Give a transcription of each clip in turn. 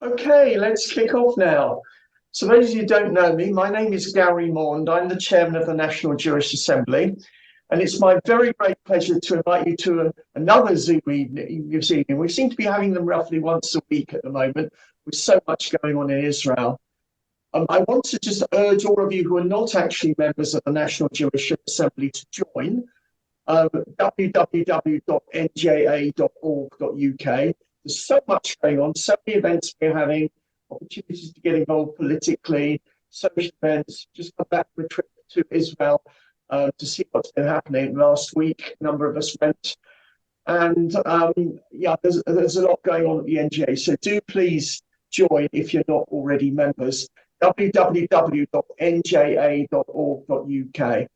Okay, let's kick off now. So those of you who don't know me, my name is Gary Mond. I'm the chairman of the National Jewish Assembly, and it's my very great pleasure to invite you to another Zoom evening this evening. We seem to be having them roughly once a week at the moment, with so much going on in Israel. I want to just urge all of you who are not actually members of the National Jewish Assembly to join www.nja.org.uk. There's so much going on, so many events we're having, opportunities to get involved politically, social events. Just come back from a trip to Israel to see what's been happening last week. A number of us went. And there's a lot going on at the NJA. So do please join if you're not already members. www.nja.org.uk.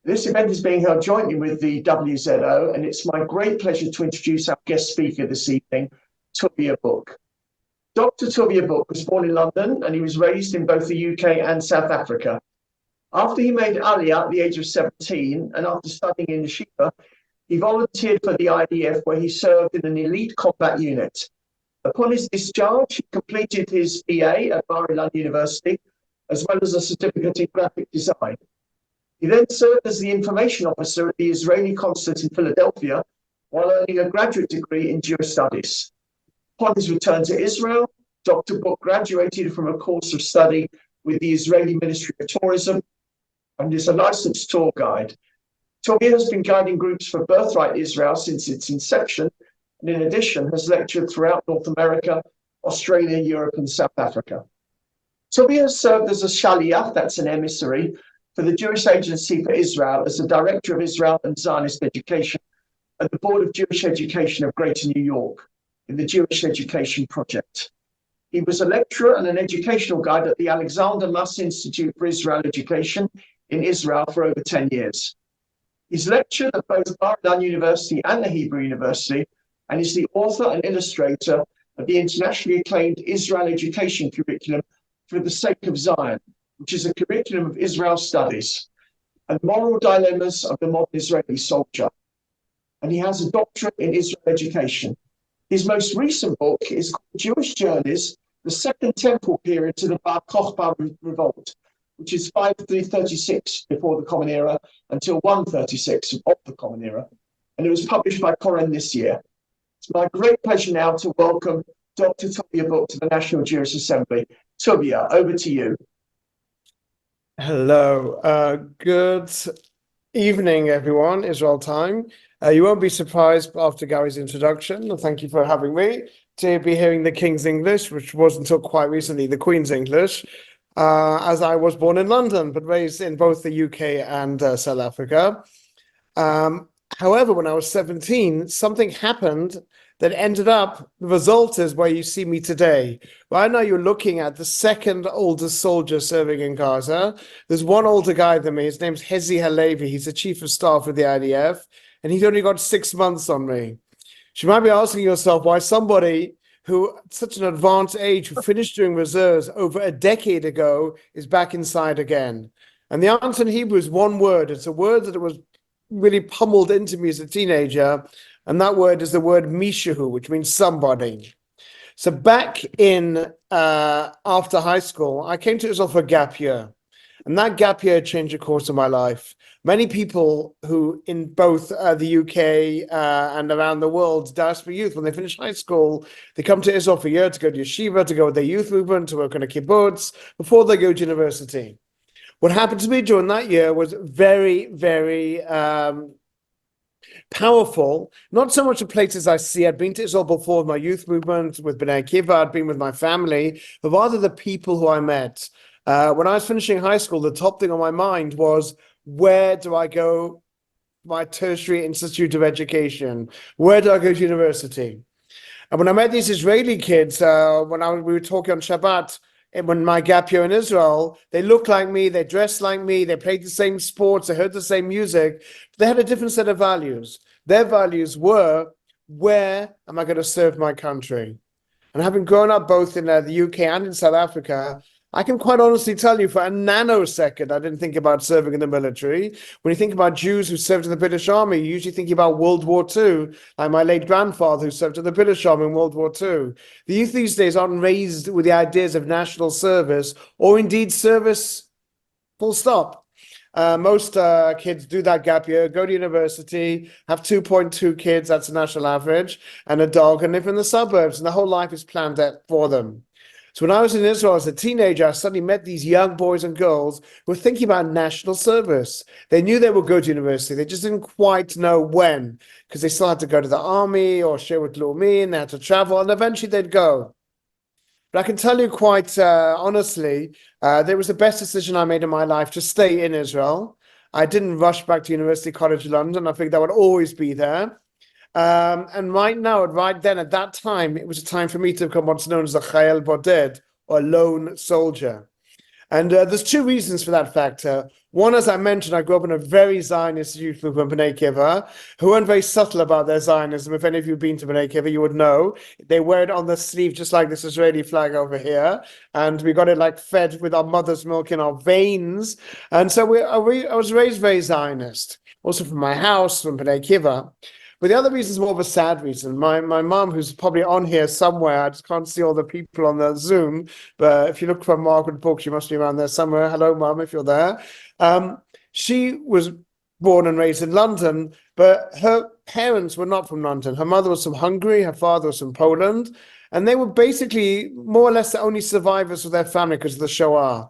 This event is being held jointly with the WZO, and it's my great pleasure to introduce our guest speaker this evening, Tuvia Book. Dr. Tuvia Book was born in London, and he was raised in both the UK and South Africa. After he made Aliyah at the age of 17, and after studying in Yeshiva, he volunteered for the IDF, where he served in an elite combat unit. Upon his discharge, he completed his BA at Bar-Ilan University, as well as a certificate in graphic design. He then served as the information officer at the Israeli consulate in Philadelphia, while earning a graduate degree in Jewish studies. Upon his return to Israel, Dr. Book graduated from a course of study with the Israeli Ministry of Tourism and is a licensed tour guide. Tuvia has been guiding groups for Birthright Israel since its inception, and in addition has lectured throughout North America, Australia, Europe, and South Africa. Tuvia has served as a shaliach, that's an emissary, for the Jewish Agency for Israel as the Director of Israel and Zionist Education at the Board of Jewish Education of Greater New York in the Jewish Education Project. He was a lecturer and an educational guide at the Alexander Muss Institute for Israel Education in Israel for over 10 years. He's lectured at both Bar-Ilan University and the Hebrew University, and is the author and illustrator of the internationally acclaimed Israel Education Curriculum for the Sake of Zion, which is a curriculum of Israel studies and moral dilemmas of the modern Israeli soldier. And he has a doctorate in Israel education. His most recent book is called Jewish Journeys, the Second Temple Period to the Bar Kokhba Revolt, which is 536 before the Common Era until 136 of the Common Era. And it was published by Koren this year. It's my great pleasure now to welcome Dr. Tuvia Book to the National Jewish Assembly. Tuvia, over to you. Hello, good evening, everyone, Israel time. You won't be surprised after Gary's introduction, thank you for having me, to be hearing the King's English, which was until quite recently the Queen's English, as I was born in London, but raised in both the UK and South Africa. However, when I was 17, something happened that ended up, the result is where you see me today. Right now you're looking at the second oldest soldier serving in Gaza. There's one older guy than me, his name's Hezi Halevi, he's the chief of staff of the IDF, and he's only got 6 months on me. You might be asking yourself why somebody who at such an advanced age, who finished doing reserves over a decade ago, is back inside again. And the answer in Hebrew is one word. It's a word that was really pummeled into me as a teenager, and that word is the word mishahu, which means somebody. So back in after high school, I came to Israel for a gap year, and that gap year changed the course of my life. Many people who in both the UK and around the world, diaspora youth, when they finish high school, they come to Israel for a year to go to yeshiva, to go with their youth movement, to work on a kibbutz, before they go to university. What happened to me during that year was very, very powerful, not so much the places I see. I'd been to Israel before with my youth movement, with B'nai Akiva, I'd been with my family, but rather the people who I met. When I was finishing high school, the top thing on my mind was, where do I go my tertiary institute of education? Where do I go to university? And when I met these Israeli kids, we were talking on Shabbat, and when my gap year in Israel, they looked like me, they dressed like me, they played the same sports, they heard the same music. They had a different set of values. Their values were, where am I going to serve my country? And having grown up both in the UK and in South Africa, I can quite honestly tell you for a nanosecond, I didn't think about serving in the military. When you think about Jews who served in the British Army, you usually think about World War II, like my late grandfather who served in the British Army in World War II. The youth these days aren't raised with the ideas of national service or indeed service full stop. Most kids do that gap year, go to university, have 2.2 kids, that's the national average, and a dog, and live in the suburbs, and the whole life is planned out for them. So when I was in Israel as a teenager, I suddenly met these young boys and girls who were thinking about national service. They knew they would go to university, they just didn't quite know when, because they still had to go to the army or Shewut Leumi, and they had to travel, and eventually they'd go. But I can tell you quite honestly, there was the best decision I made in my life to stay in Israel. I didn't rush back to University College London. I think that would always be there. And right now, right then, at that time, it was a time for me to become what's known as a Chayel Boded, or a lone soldier. And there's two reasons for that factor. One, as I mentioned, I grew up in a very Zionist youth movement, B'nai Kiva, who weren't very subtle about their Zionism. If any of you have been to B'nai Kiva, you would know. They wear it on the sleeve, just like this Israeli flag over here. And we got it like fed with our mother's milk in our veins. And so I was raised very Zionist, also from my house, from B'nai Kiva. But the other reason is more of a sad reason. My mom, who's probably on here somewhere, I just can't see all the people on the Zoom, but if you look for Margaret Book, she must be around there somewhere. Hello, Mom, if you're there. She was born and raised in London, but her parents were not from London. Her mother was from Hungary, her father was from Poland, and they were basically more or less the only survivors of their family because of the Shoah.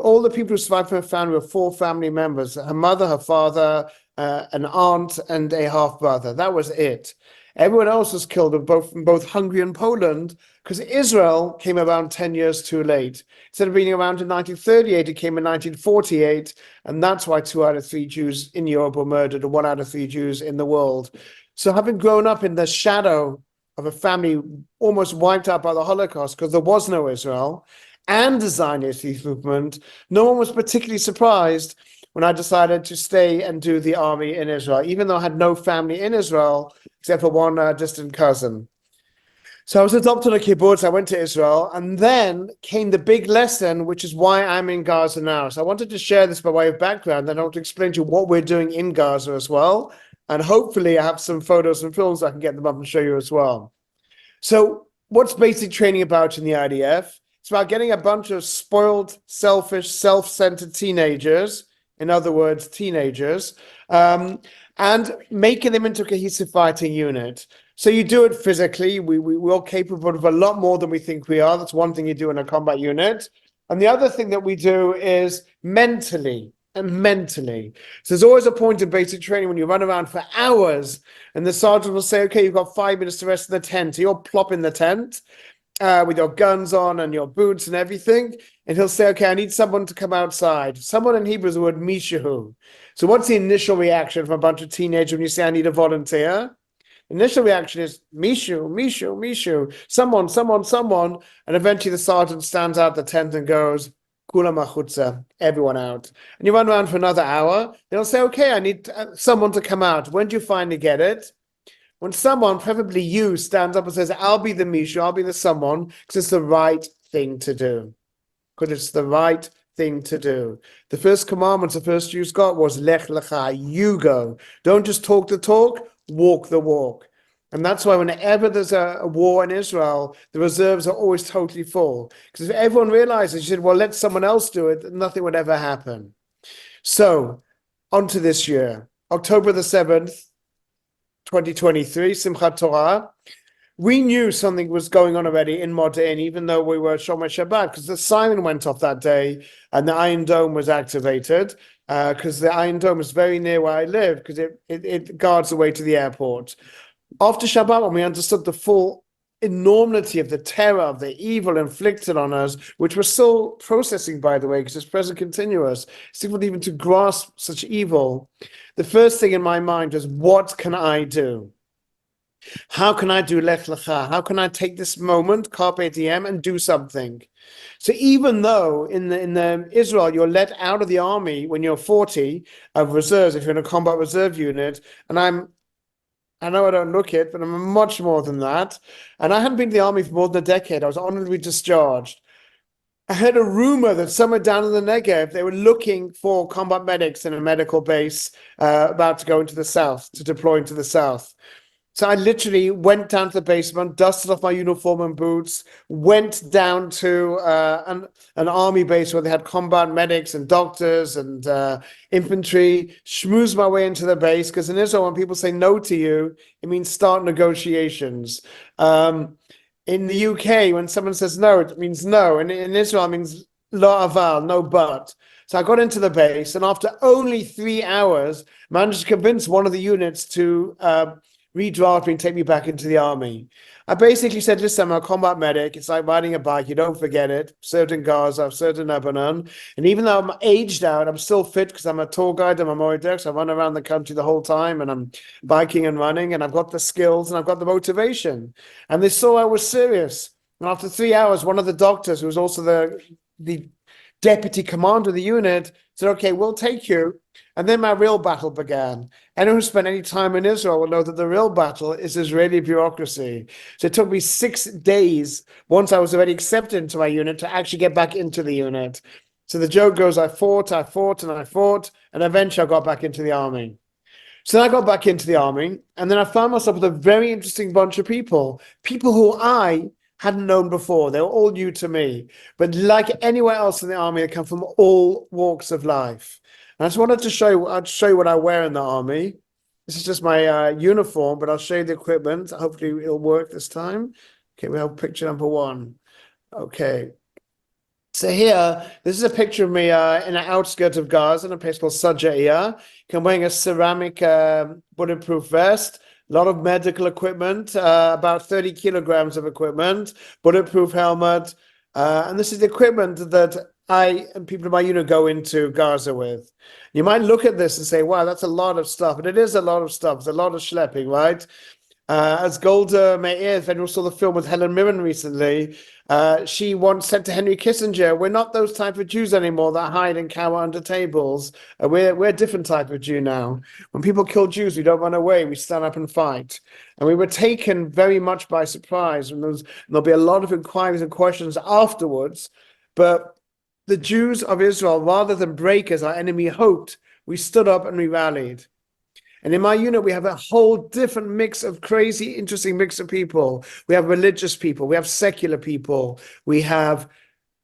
All the people who survived from her family were four family members: her mother, her father, an aunt, and a half-brother. That was it. Everyone else was killed in both Hungary and Poland because Israel came around 10 years too late. Instead of being around in 1938, it came in 1948, and that's why 2 out of 3 Jews in Europe were murdered, and 1 out of 3 Jews in the world. So having grown up in the shadow of a family almost wiped out by the Holocaust because there was no Israel, and the Zionist youth movement, no one was particularly surprised when I decided to stay and do the army in Israel, even though I had no family in Israel except for one distant cousin. So I was adopted a kibbutz, I went to Israel, and then came the big lesson, which is why I'm in Gaza now. So I wanted to share this by way of background, and I want to explain to you what we're doing in Gaza as well. And hopefully I have some photos and films, I can get them up and show you as well. So what's basic training about in the IDF? It's about getting a bunch of spoiled, selfish, self-centered teenagers, in other words, teenagers, and making them into a cohesive fighting unit. So you do it physically. We're capable of a lot more than we think we are. That's one thing you do in a combat unit. And the other thing that we do is mentally. So there's always a point of basic training when you run around for hours and the sergeant will say, okay, you've got 5 minutes to rest in the tent. So you'll plop in the tent with your guns on and your boots and everything. And he'll say, okay, I need someone to come outside. Someone in Hebrew is the word mishahu. So what's the initial reaction from a bunch of teenagers when you say, I need a volunteer? Initial reaction is Mishu, someone. And eventually the sergeant stands out the tent and goes, Kula machutza, everyone out. And you run around for another hour. They'll say, okay, I need someone to come out. When do you finally get it? When someone, preferably you, stands up and says, I'll be the Mishu, I'll be the someone, because it's the right thing to do. Because it's the right thing to do. The first commandment the first Jews got was Lech Lecha, you go. Don't just talk the talk, walk the walk. And that's why whenever there's a war in Israel, the reserves are always totally full. Because if everyone realizes, you said, well, let someone else do it, nothing would ever happen. So, on to this year. October the 7th, 2023, Simchat Torah. We knew something was going on already in Modi'in, even though we were Shomer Shabbat, because the siren went off that day and the Iron Dome was activated, because the Iron Dome is very near where I live, because it guards the way to the airport. After Shabbat, when we understood the full enormity of the terror, of the evil inflicted on us, which we're still processing, by the way, because it's present continuous, it's difficult even to grasp such evil. The first thing in my mind was, what can I do? How can I do Lech Lecha? How can I take this moment, Carpe Diem, and do something? So even though in the Israel, you're let out of the army when you're 40 of reserves, if you're in a combat reserve unit, and I know I don't look it, but I'm much more than that. And I hadn't been to the army for more than a decade. I was honorably discharged. I heard a rumor that somewhere down in the Negev, they were looking for combat medics in a medical base about to go into the south, to deploy into the south. So I literally went down to the basement, dusted off my uniform and boots, went down to an army base where they had combat medics and doctors and infantry, schmoozed my way into the base, because in Israel, when people say no to you, it means start negotiations. In the UK, when someone says no, it means no. And in Israel, it means lo aval, no but. So I got into the base, and after only 3 hours, managed to convince one of the units to redraft me and take me back into the army. I basically said, listen, I'm a combat medic. It's like riding a bike. You don't forget it. Served in Gaza, I've served in Lebanon. And even though I'm aged out, I'm still fit because I'm a tour guide. I'm a Moridex. I run around the country the whole time, and I'm biking and running, and I've got the skills and I've got the motivation. And they saw I was serious. And after 3 hours, one of the doctors, who was also the deputy commander of the unit, said, okay, we'll take you. And then my real battle began. Anyone who spent any time in Israel will know that the real battle is Israeli bureaucracy. So it took me 6 days, once I was already accepted into my unit, to actually get back into the unit. So the joke goes, I fought, and eventually I got back into the army. So then I got back into the army, and then I found myself with a very interesting bunch of people who I hadn't known before. They were all new to me. But like anywhere else in the army, they come from all walks of life. And I just wanted to show you what I wear in the army. This is just my uniform, but I'll show you the equipment. Hopefully it'll work this time. Okay, we have picture number 1. Okay. So here, this is a picture of me in the outskirts of Gaza in a place called Sajaiya. I'm wearing a ceramic bulletproof vest, a lot of medical equipment, about 30 kilograms of equipment, bulletproof helmet. And this is the equipment that I and people in my unit go into Gaza with. You might look at this and say, wow, that's a lot of stuff. And it is a lot of stuff. It's a lot of schlepping, right? As Golda Meir, if anyone saw the film with Helen Mirren recently, she once said to Henry Kissinger, we're not those type of Jews anymore that hide and cower under tables. We're a different type of Jew now. When people kill Jews, we don't run away. We stand up and fight. And we were taken very much by surprise. And there'll be a lot of inquiries and questions afterwards. But the Jews of Israel, rather than break as our enemy hoped, we stood up and we rallied. And in my unit, we have a whole different mix of crazy, interesting mix of people. We have religious people, we have secular people, we have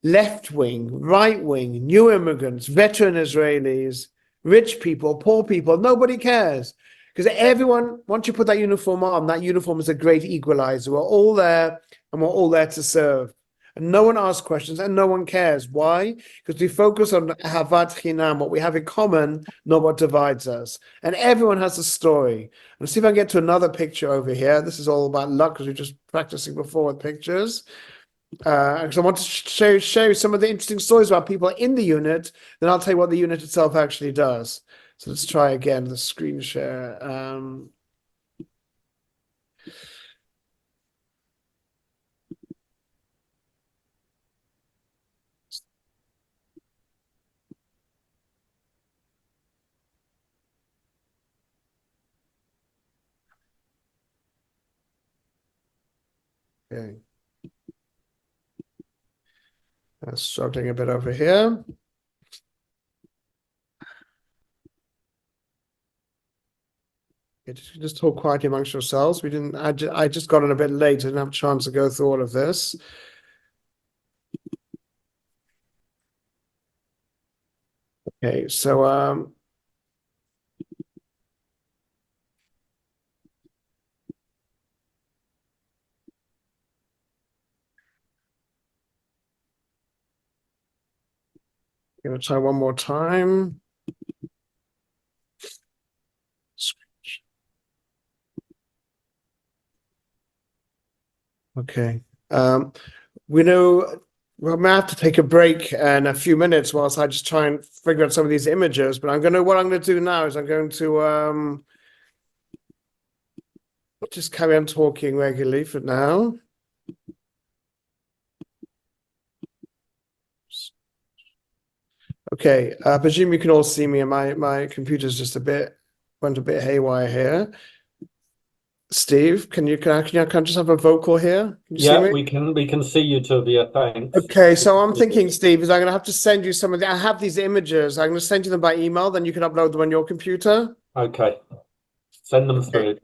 left wing, right wing, new immigrants, veteran Israelis, rich people, poor people. Nobody cares. Because everyone, once you put that uniform on, that uniform is a great equalizer. We're all there, and we're all there to serve. And no one asks questions, and no one cares. Why? Because we focus on Havat Chinam, what we have in common, not what divides us. And everyone has a story. Let's see if I can get to another picture over here. This is all about luck, because we're just practicing before with pictures. Because I want to show you some of the interesting stories about people in the unit. Then I'll tell you what the unit itself actually does. So let's try again the screen share. Okay. Struggling a bit over here. Just talk quietly amongst yourselves. I just got in a bit late. I didn't have a chance to go through all of this. Okay, so I'm gonna try one more time. Okay. We know we're gonna have to take a break in a few minutes whilst I just try and figure out some of these images. But what I'm gonna do now is I'm going to just carry on talking regularly for now. Okay, I presume you can all see me, and my computer's just went a bit haywire here. Steve, can I just have a vocal here? Can you see Yeah, me? we can see you, Tuvia. Thanks. Okay, so I'm thinking, Steve, is I'm going to have to send you some of the. I have these images. I'm going to send you them by email. Then you can upload them on your computer. Okay, send them Okay. through.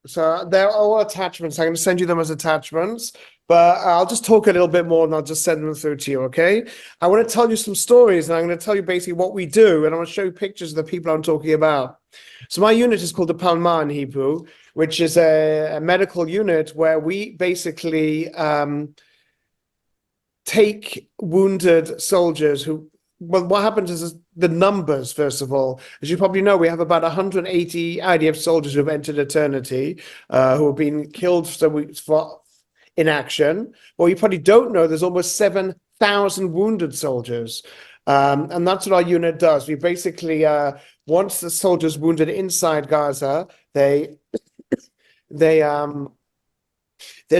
So they're all attachments. I'm going to send you them as attachments, but I'll just talk a little bit more and I'll just send them through to you. Okay. I want to tell you some stories and I'm going to tell you basically what we do and I want to show you pictures of the people I'm talking about. So my unit is called the Palma in Hebrew, which is a medical unit where we basically take wounded soldiers who, well, what happens is the numbers, first of all, as you probably know, we have about 180 IDF soldiers who have entered eternity, who have been killed for inaction. Well, you probably don't know there's almost 7,000 wounded soldiers. And that's what our unit does. We basically, once the soldiers wounded inside Gaza, they they're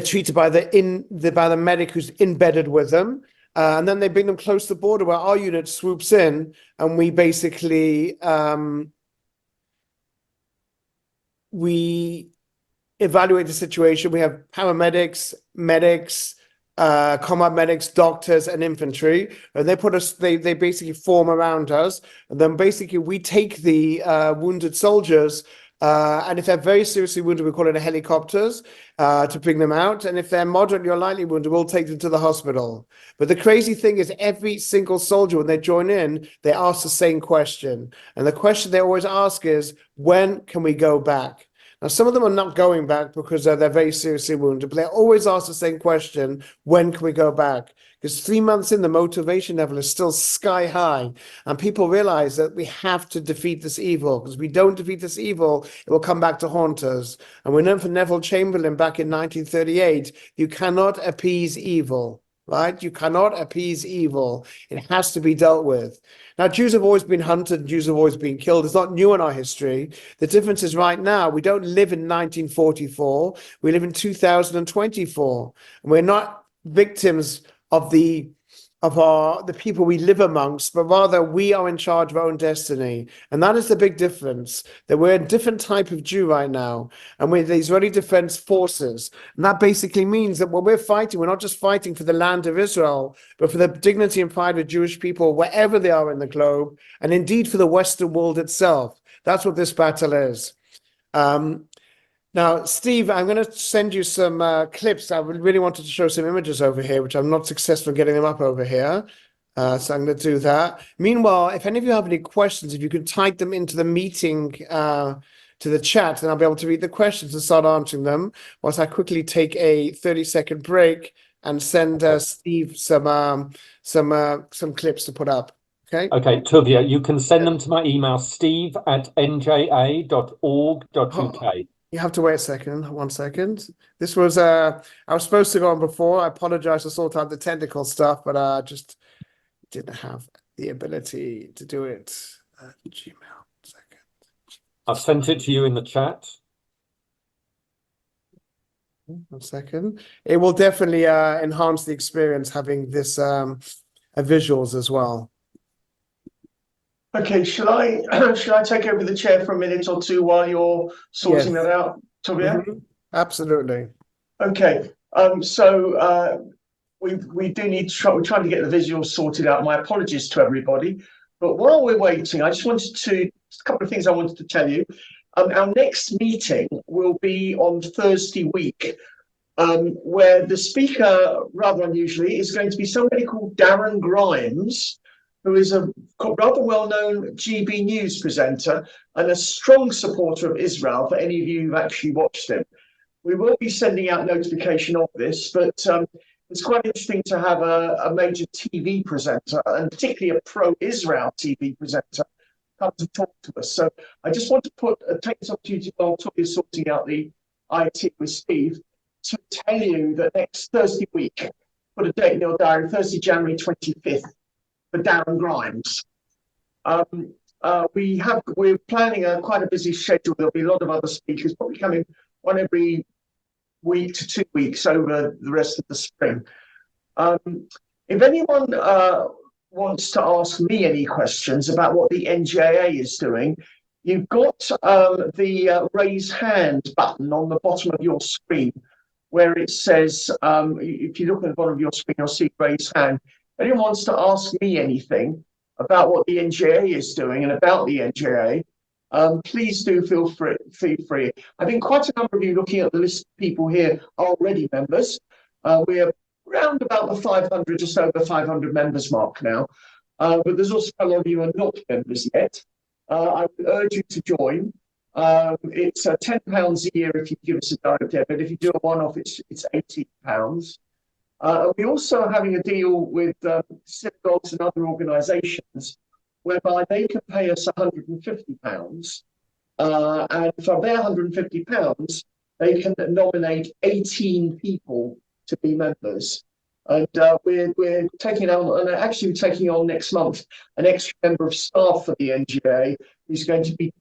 treated by the medic who's embedded with them, and then they bring them close to the border where our unit swoops in, and we basically we evaluate the situation. We have paramedics, medics, combat medics, doctors, and infantry, and they put us. They basically form around us, and then basically we take the wounded soldiers. And if they're very seriously wounded, we call in helicopters to bring them out. And if they're moderately or lightly wounded, we'll take them to the hospital. But the crazy thing is, every single soldier, when they join in, they ask the same question. And the question they always ask is, when can we go back? Now, some of them are not going back because they're very seriously wounded, but they always ask the same question, when can we go back? Because 3 months in, the motivation level is still sky high. And people realize that we have to defeat this evil, because if we don't defeat this evil, it will come back to haunt us. And we learned from Neville Chamberlain back in 1938, you cannot appease evil, right? You cannot appease evil. It has to be dealt with. Now, Jews have always been hunted, Jews have always been killed. It's not new in our history. The difference is right now, we don't live in 1944, we live in 2024. And we're not victims of the people we live amongst, but rather we are in charge of our own destiny. And that is the big difference, that we're a different type of Jew right now, and we're the Israeli Defense Forces. And that basically means that when we're fighting, we're not just fighting for the land of Israel, but for the dignity and pride of Jewish people wherever they are in the globe, and indeed for the Western world itself. That's what this battle is. Now, Steve, I'm going to send you some clips. I really wanted to show some images over here, which I'm not successful getting them up over here. So I'm going to do that. Meanwhile, if any of you have any questions, if you can type them into the meeting to the chat, then I'll be able to read the questions and start answering them, whilst I quickly take a 30-second break and send Steve some clips to put up. Okay. Okay, Tuvia, you can send them to my email, steve@nja.org.uk. You have to wait a second, 1 second. This was I was supposed to go on before. I apologize to sort out the technical stuff, but I just didn't have the ability to do it. Gmail, 1 second. I've sent it to you in the chat. 1 second. It will definitely enhance the experience having this visuals as well. Okay, shall I take over the chair for a minute or two while you're sorting Yes. that out, Tuvia? Absolutely. Okay. We do need to try. We're trying to get the visuals sorted out. My apologies to everybody. But while we're waiting, I just wanted to a couple of things I wanted to tell you. Our next meeting will be on Thursday week, where the speaker, rather unusually, is going to be somebody called Darren Grimes, who is a rather well-known GB News presenter and a strong supporter of Israel, for any of you who've actually watched him. We will be sending out notification of this, but it's quite interesting to have a major TV presenter, and particularly a pro-Israel TV presenter, come to talk to us. So I just want to take this opportunity while Toby is sorting out the IT with Steve, to tell you that next Thursday week, put a date in your diary, Thursday, January 25th, for Darren Grimes. We're planning quite a busy schedule. There'll be a lot of other speakers, probably coming one every week to 2 weeks over the rest of the spring. If anyone wants to ask me any questions about what the NJA is doing, You've got the raise hand button on the bottom of your screen where it says, if you look at the bottom of your screen, you'll see raise hand. If anyone wants to ask me anything about what the NJA is doing and about the NJA, please do feel free. I think quite a number of you looking at the list of people here are already members. We're around about the 500, just over 500 members mark now. But there's also a lot of you who are not members yet. I would urge you to join. It's £10 a year if you give us a direct debit. If you do a one-off, it's £18. We also are having a deal with synagogues and other organisations whereby they can pay us £150. And from their £150, they can nominate 18 people to be members. And we're taking on, and actually taking on next month, an extra member of staff for the NJA who's going to be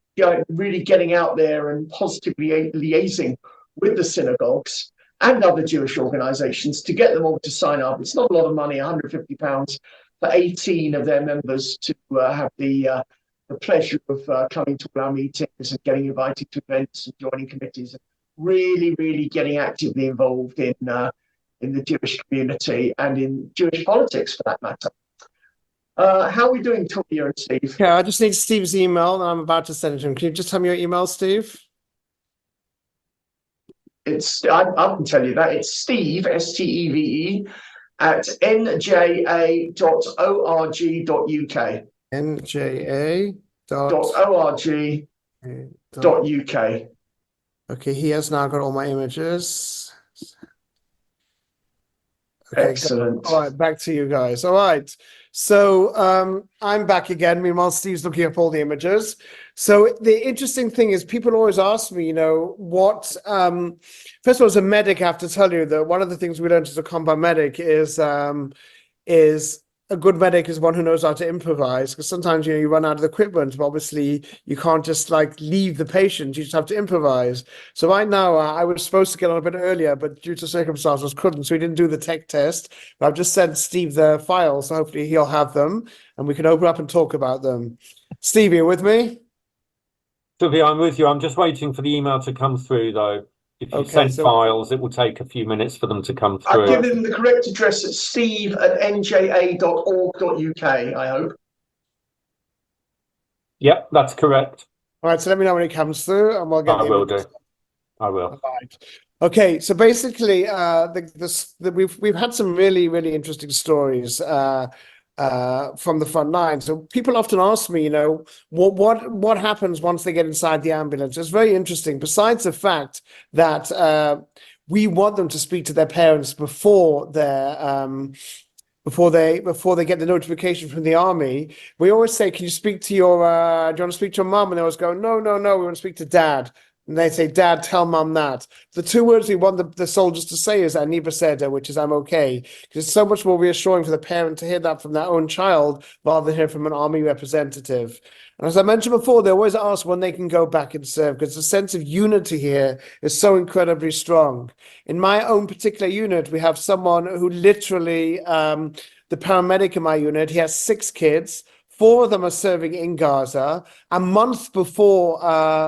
really getting out there and positively liaising with the synagogues and other Jewish organisations to get them all to sign up. It's not a lot of money, £150 for 18 of their members to have the pleasure of coming to our meetings and getting invited to events and joining committees, and really getting actively involved in the Jewish community and in Jewish politics, for that matter. How are we doing, Tuvia and Steve? Yeah, I just need Steve's email, and I'm about to send it to him. Can you just tell me your email, Steve? I can tell you that. It's Steve, Steve, at nja.org.uk. nja.org.uk. Okay, he has now got all my images. Okay, excellent. All right, back to you guys. All right. So I'm back again. Meanwhile, Steve's looking up all the images. So the interesting thing is people always ask me, what, first of all, as a medic, I have to tell you that one of the things we learned as a combat medic is a good medic is one who knows how to improvise, because sometimes, you run out of equipment, but obviously you can't just leave the patient. You just have to improvise. So right now, I was supposed to get on a bit earlier, but due to circumstances couldn't. So we didn't do the tech test. But I've just sent Steve the files. So hopefully he'll have them and we can open up and talk about them. Steve, you with me? Tuvia, I'm with you. I'm just waiting for the email to come through, though. If you send files, it will take a few minutes for them to come through. I've given the correct address at steve@nja.org.uk, I hope. Yep, that's correct. All right, so let me know when it comes through and we'll get I will do. I will. All right. Okay, so basically, we've had some really interesting stories from the front line. So people often ask me, what happens once they get inside the ambulance? It's very interesting. Besides the fact that we want them to speak to their parents before they get the notification from the army, we always say, "Can you speak to your? Do you want to speak to your mum?" And they always go, "No, we want to speak to dad." And they say, "Dad, tell mum that." The two words we want the soldiers to say is "Ani beseder," which is "I'm okay," because it's so much more reassuring for the parent to hear that from their own child rather than hear from an army representative. And as I mentioned before, they always ask when they can go back and serve, because the sense of unity here is so incredibly strong. In my own particular unit, we have someone who literally, the paramedic in my unit, he has 6 kids. 4 of them are serving in Gaza. A month before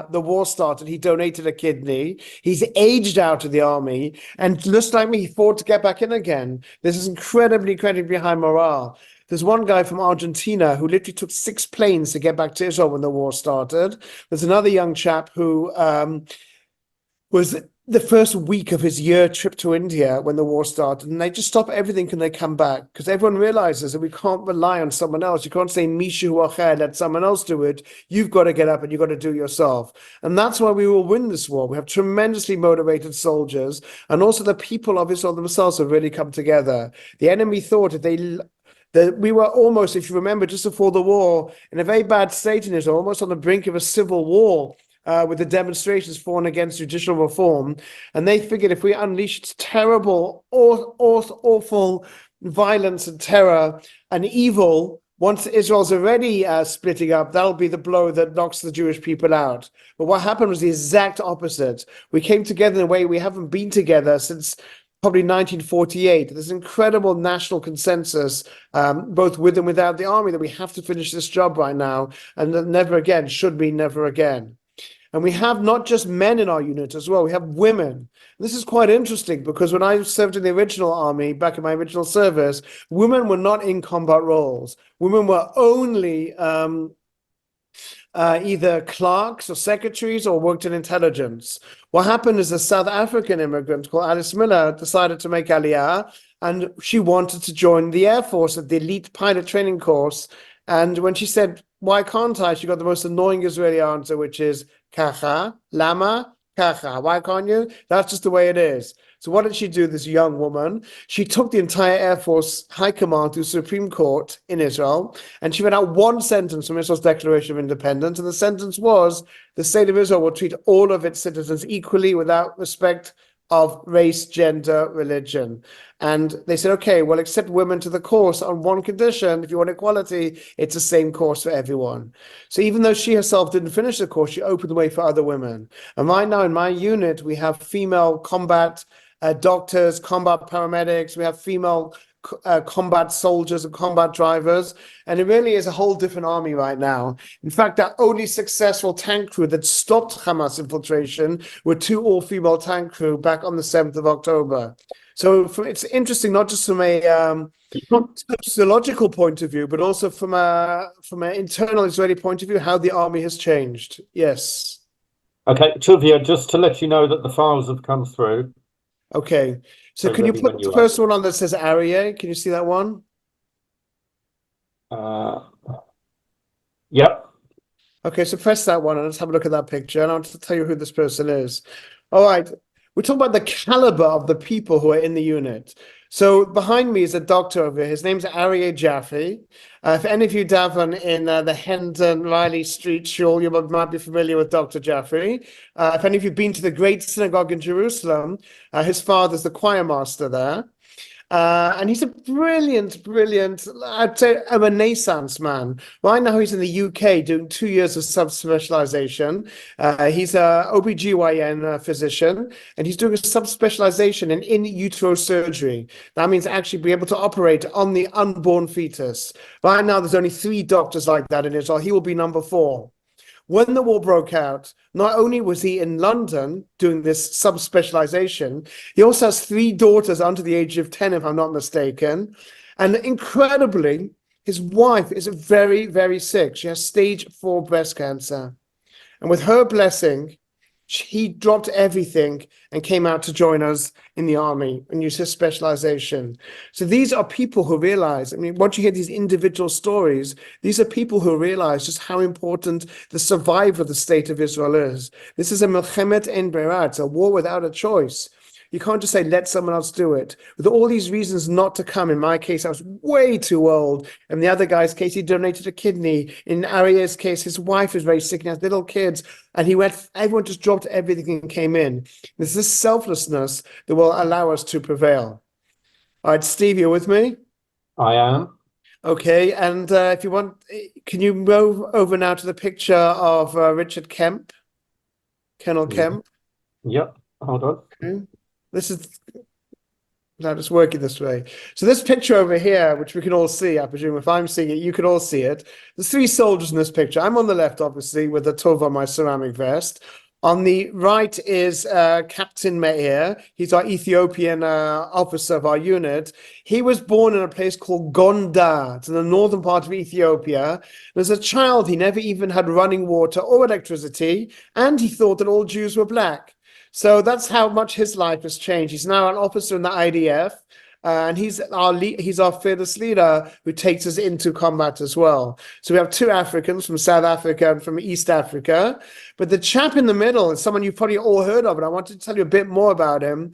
the war started, he donated a kidney. He's aged out of the army, and just like me, he fought to get back in again. This is incredibly high morale. There's one guy from Argentina who literally took 6 planes to get back to Israel when the war started. There's another young chap who was the first week of his year trip to India when the war started, and they just stop everything and they come back, because everyone realizes that we can't rely on someone else. You can't say Mishu Acher, let someone else do it. You've got to get up and you've got to do it yourself. And that's why we will win this war. We have tremendously motivated soldiers, and also the people of Israel themselves have really come together. The enemy thought that we were almost, if you remember, just before the war, in a very bad state in Israel, almost on the brink of a civil war, with the demonstrations for and against judicial reform. And they figured if we unleashed terrible, awful violence and terror and evil, once Israel's already splitting up, that'll be the blow that knocks the Jewish people out. But what happened was the exact opposite. We came together in a way we haven't been together since probably 1948. There's incredible national consensus, both with and without the army, that we have to finish this job right now, and that never again should be never again. And we have not just men in our unit as well, we have women. This is quite interesting because when I served in the original army, back in my original service, women were not in combat roles. Women were only either clerks or secretaries or worked in intelligence. What happened is a South African immigrant called Alice Miller decided to make Aliyah, and she wanted to join the Air Force at the elite pilot training course. And when she said, why can't I? She got the most annoying Israeli answer, which is, Kacha, lama, kacha. Why can't you? That's just the way it is. So what did she do, this young woman? She took the entire Air Force High Command to the Supreme Court in Israel, and she read out one sentence from Israel's Declaration of Independence, and the sentence was, the state of Israel will treat all of its citizens equally without respect of race, gender, religion. And they said, okay, well, accept women to the course on one condition. If you want equality, it's the same course for everyone. So even though she herself didn't finish the course, she opened the way for other women. And right now in my unit, we have female combat doctors, combat paramedics, we have female combat soldiers and combat drivers, and it really is a whole different army right now. In fact, that only successful tank crew that stopped Hamas infiltration were 2 all-female tank crew back on the 7th of October. So it's interesting, not just from a sociological point of view, but also from an internal Israeli point of view, how the army has changed. Yes. Okay, Tuvia, just to let you know that the files have come through. Okay, so can you put the first one on that says Aryeh? Can you see that one? Yep. Okay, so press that one and let's have a look at that picture. And I want to tell you who this person is. All right, we're talking about the caliber of the people who are in the unit. So behind me is a doctor over here. His name's Aryeh Jaffe. If any of you daven in the Hendon Riley Street Shul, you might be familiar with Dr. Jaffe. If any of you have been to the Great Synagogue in Jerusalem, his father's the choir master there. And he's a brilliant, I'd say a Renaissance man. Right now he's in the UK doing 2 years of subspecialization. He's a OBGYN physician, and he's doing a subspecialization in utero surgery. That means actually be able to operate on the unborn fetus. Right now there's only 3 doctors like that in Israel. He will be number 4. When the war broke out, not only was he in London doing this subspecialization, he also has 3 daughters under the age of 10, if I'm not mistaken. And incredibly, his wife is very, very sick. She has stage 4 breast cancer. And with her blessing, he dropped everything and came out to join us in the army and use his specialization. So these are people who realize, I mean, once you hear these individual stories, these are people who realize just how important the survival of the state of Israel is. This is a milchemet en berat, it's a war without a choice. You can't just say, let someone else do it. With all these reasons not to come, in my case, I was way too old. In the other guy's case, he donated a kidney. In Aryeh's case, his wife is very sick and has little kids. And everyone just dropped everything and came in. There's this selflessness that will allow us to prevail. All right, Steve, you're with me? I am. Okay, and if you want, can you move over now to the picture of Richard Kemp? Colonel Kemp? Yep, hold on. Okay. This is now just working this way. So this picture over here, which we can all see, I presume if I'm seeing it, you can all see it. There's 3 soldiers in this picture. I'm on the left, obviously, with the tov on my ceramic vest. On the right is Captain Meir. He's our Ethiopian officer of our unit. He was born in a place called Gondar. It's in the northern part of Ethiopia. And as a child, he never even had running water or electricity, and he thought that all Jews were black. So that's how much his life has changed. He's now an officer in the IDF, and he's our fearless leader who takes us into combat as well. So we have 2 Africans from South Africa and from East Africa. But the chap in the middle is someone you've probably all heard of, and I wanted to tell you a bit more about him.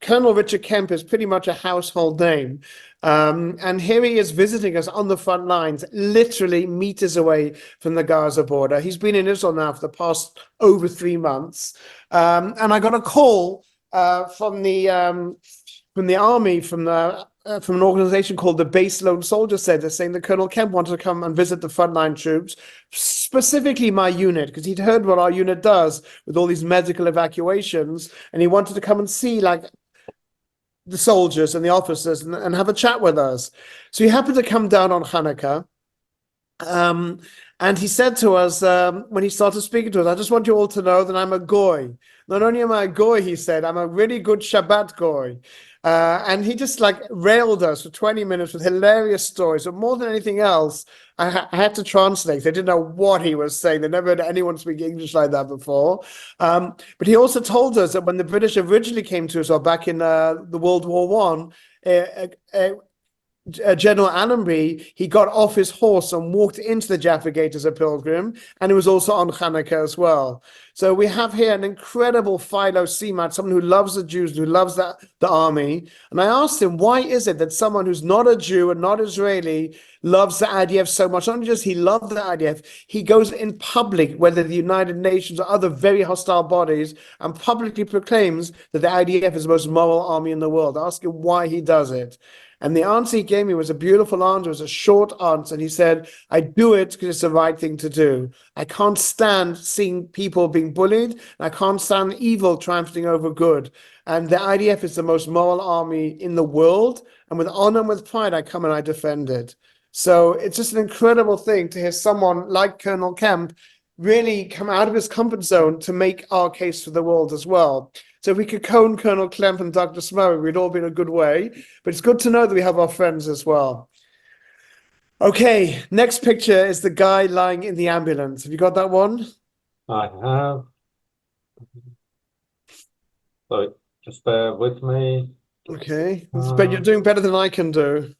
Colonel Richard Kemp is pretty much a household name. And here he is visiting us on the front lines, literally meters away from the Gaza border. He's been in Israel now for the past over 3 months. And I got a call from the army, from an organization called the Base Lone Soldier Center, saying that Colonel Kemp wanted to come and visit the frontline troops, specifically my unit, because he'd heard what our unit does with all these medical evacuations, and he wanted to come and see, like, the soldiers and the officers and have a chat with us. So he happened to come down on Hanukkah. And he said to us, when he started speaking to us, I just want you all to know that I'm a goy. Not only am I a goy, he said, I'm a really good Shabbat goy. And he just like railed us for 20 minutes with hilarious stories. But more than anything else, I had to translate. They didn't know what he was saying. They never heard anyone speak English like that before. But he also told us that when the British originally came to us, or back in the World War I, General Allenby, he got off his horse and walked into the Jaffa Gate as a pilgrim, and it was also on Hanukkah as well. So we have here an incredible Philo Seamat, someone who loves the Jews, who loves the army. And I asked him, why is it that someone who's not a Jew and not Israeli loves the IDF so much? Not only does he love the IDF, he goes in public, whether the United Nations or other very hostile bodies, and publicly proclaims that the IDF is the most moral army in the world. I asked him why he does it. And the answer he gave me was a beautiful answer. It was a short answer. And he said, I do it because it's the right thing to do. I can't stand seeing people being bullied. And I can't stand evil triumphing over good. And the IDF is the most moral army in the world. And with honor and with pride, I come and I defend it. So it's just an incredible thing to hear someone like Colonel Kemp really come out of his comfort zone to make our case for the world as well. So if we could cone Colonel Klemp and Dr. Smoey, we'd all be in a good way. But it's good to know that we have our friends as well. Okay, next picture is the guy lying in the ambulance. Have you got that one? I have. So just bear with me. Okay, but you're doing better than I can do.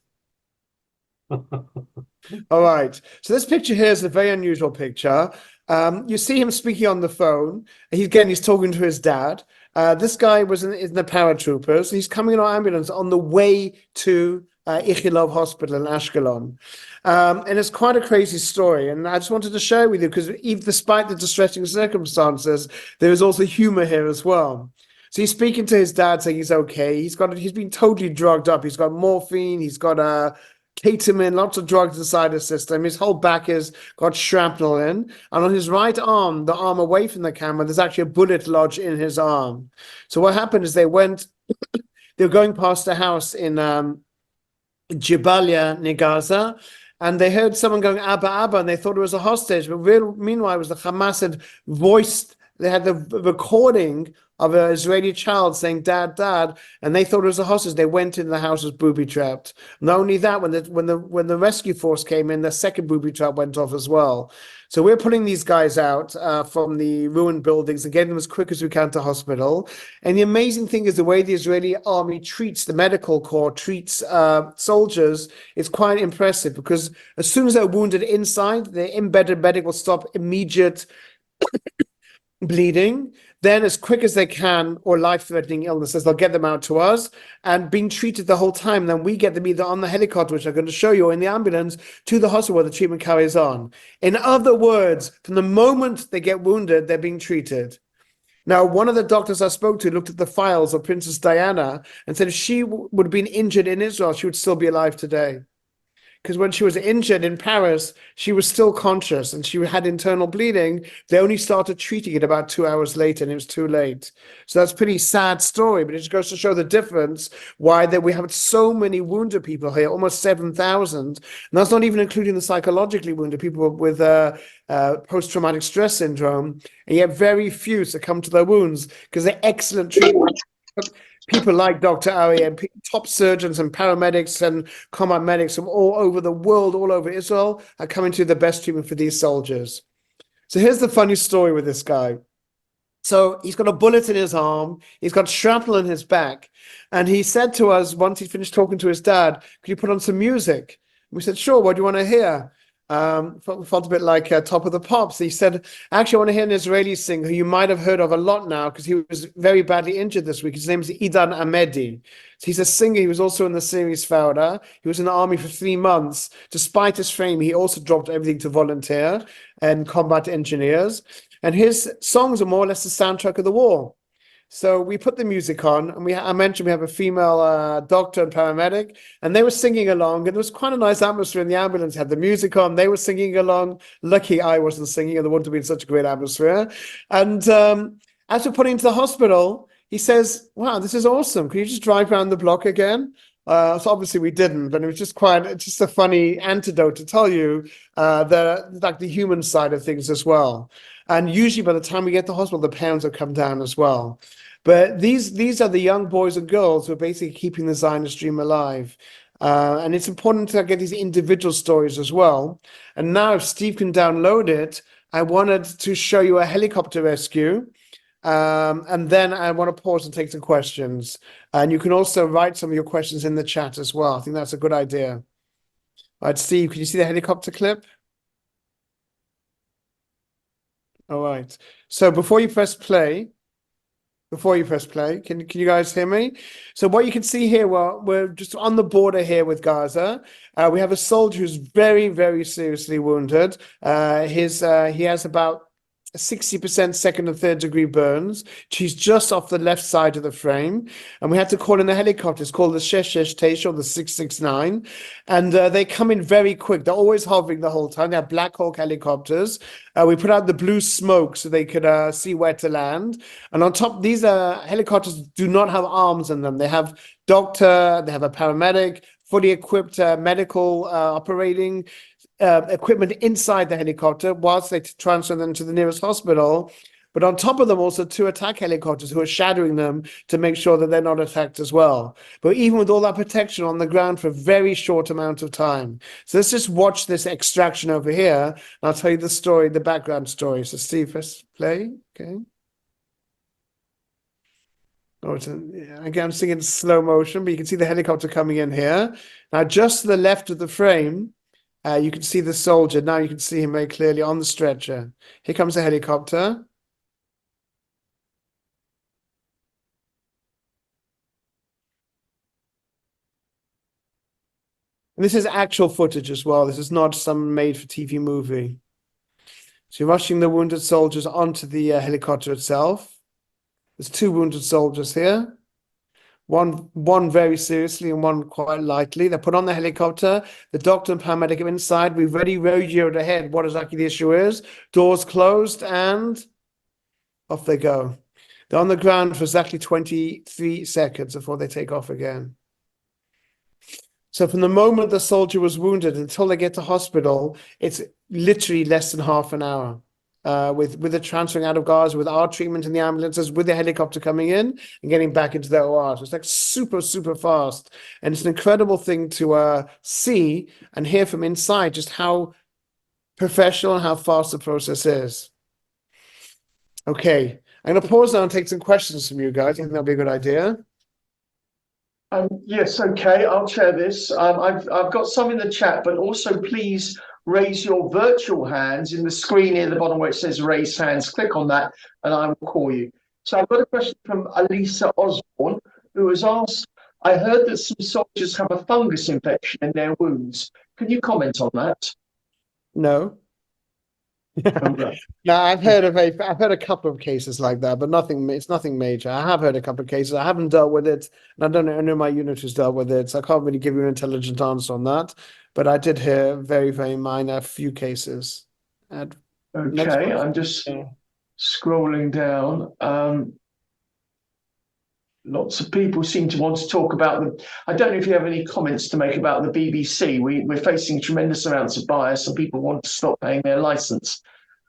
All right, so this picture here is a very unusual picture. You see him speaking on the phone. He's talking to his dad. This guy was in the paratroopers. He's coming in our ambulance on the way to Ichilov Hospital in Ashkelon. And it's quite a crazy story. And I just wanted to share with you because even despite the distressing circumstances, there is also humor here as well. So he's speaking to his dad saying he's okay. He's been totally drugged up. He's got morphine. He's got ketamine, lots of drugs inside his system. His whole back has got shrapnel in. And on his right arm, the arm away from the camera, there's actually a bullet lodged in his arm. So what happened is they were going past a house in Jabalia near Gaza, and they heard someone going, Abba, Abba, and they thought it was a hostage. But meanwhile, it was the Hamas had voiced, they had the recording of an Israeli child saying, Dad, Dad, and they thought it was a hostage. They went in the house, was booby-trapped. Not only that, when the rescue force came in, the second booby trap went off as well. So we're pulling these guys out from the ruined buildings and getting them as quick as we can to hospital. And the amazing thing is the way the Israeli army treats, the medical corps treats soldiers is quite impressive, because as soon as they're wounded inside, the embedded medic will stop immediate bleeding. Then as quick as they can, or life-threatening illnesses, they'll get them out to us and being treated the whole time. Then we get them either on the helicopter, which I'm going to show you, or in the ambulance to the hospital where the treatment carries on. In other words, from the moment they get wounded, they're being treated. Now, one of the doctors I spoke to looked at the files of Princess Diana and said if she would have been injured in Israel, she would still be alive today. Because when she was injured in Paris, she was still conscious and she had internal bleeding. They only started treating it about 2 hours later, and it was too late. So that's a pretty sad story, but it just goes to show the difference why that we have so many wounded people here, almost 7,000. And that's not even including the psychologically wounded people with post-traumatic stress syndrome. And yet very few succumb to their wounds because they're excellent treatment. People like Dr. Ari and top surgeons and paramedics and combat medics from all over the world, all over Israel, are coming to the best treatment for these soldiers. So here's the funny story with this guy. So he's got a bullet in his arm, he's got shrapnel in his back, and he said to us once he finished talking to his dad, could you put on some music? And we said, sure, what do you want to hear? Felt a bit like Top of the Pops. He said, actually, I want to hear an Israeli singer who you might have heard of a lot now because he was very badly injured this week. His name is Idan Amedi. So he's a singer. He was also in the series Fauda. He was in the army for 3 months. Despite his frame, he also dropped everything to volunteer and combat engineers. And his songs are more or less the soundtrack of the war. So we put the music on, and I mentioned we have a female doctor and paramedic, and they were singing along, and it was quite a nice atmosphere in the ambulance. Had the music on, they were singing along. Lucky I wasn't singing, and there wouldn't have been such a great atmosphere. And as we're putting into the hospital, he says, wow, this is awesome. Can you just drive around the block again? So obviously we didn't, but it was just a funny antidote to tell you the human side of things as well. And usually by the time we get to hospital, the parents have come down as well. But these are the young boys and girls who are basically keeping the Zionist dream alive. And it's important to get these individual stories as well. And now if Steve can download it, I wanted to show you a helicopter rescue. And then I want to pause and take some questions. And you can also write some of your questions in the chat as well. I think that's a good idea. All right, Steve, can you see the helicopter clip? All right. So before you press play, can you guys hear me? So what you can see here, well, we're just on the border here with Gaza. We have a soldier who's very, very seriously wounded. He has about 60% second and third degree burns. She's just off the left side of the frame. And we had to call in a helicopter. It's called the 669 or the 669. And they come in very quick. They're always hovering the whole time. They're Black Hawk helicopters. We put out the blue smoke so they could see where to land. And on top, these helicopters do not have arms in them. They have doctor, they have a paramedic, fully equipped medical operating equipment inside the helicopter whilst they transfer them to the nearest hospital. But on top of them, also 2 attack helicopters who are shadowing them to make sure that they're not attacked as well. But even with all that protection on the ground for a very short amount of time. So let's just watch this extraction over here. And I'll tell you the story, the background story. So Steve, press play. Okay. Oh, again, I'm seeing it in slow motion, but you can see the helicopter coming in here. Now, just to the left of the frame, you can see the soldier. Now you can see him very clearly on the stretcher. Here comes the helicopter. And this is actual footage as well. This is not some made-for-TV movie. So you're rushing the wounded soldiers onto the helicopter itself. There's 2 wounded soldiers here. One very seriously and one quite lightly. They're put on the helicopter. The doctor and paramedic are inside. We've already radioed ahead what exactly the issue is. Doors closed and off they go. They're on the ground for exactly 23 seconds before they take off again. So from the moment the soldier was wounded until they get to hospital, it's literally less than half an hour. With the transferring out of Gaza, with our treatment in the ambulances, with the helicopter coming in and getting back into the OR. So it's like super, super fast. And it's an incredible thing to see and hear from inside just how professional and how fast the process is. Okay, I'm going to pause now and take some questions from you guys. I think that'll be a good idea. Yes, okay, I'll share this. I've got some in the chat, but also please raise your virtual hands in the screen near the bottom where it says raise hands. Click on that and I will call you. So I've got a question from Elisa Osborne, who has asked, I heard that some soldiers have a fungus infection in their wounds. Can you comment on that? No. Okay. No, I've heard a couple of cases like that, but it's nothing major. I have heard a couple of cases. I haven't dealt with it, and I know my unit has dealt with it, so I can't really give you an intelligent answer on that. But I did hear very, very minor few cases. Okay, I'm just scrolling down. Lots of people seem to want to talk about them. I don't know if you have any comments to make about the BBC. We're facing tremendous amounts of bias and people want to stop paying their license.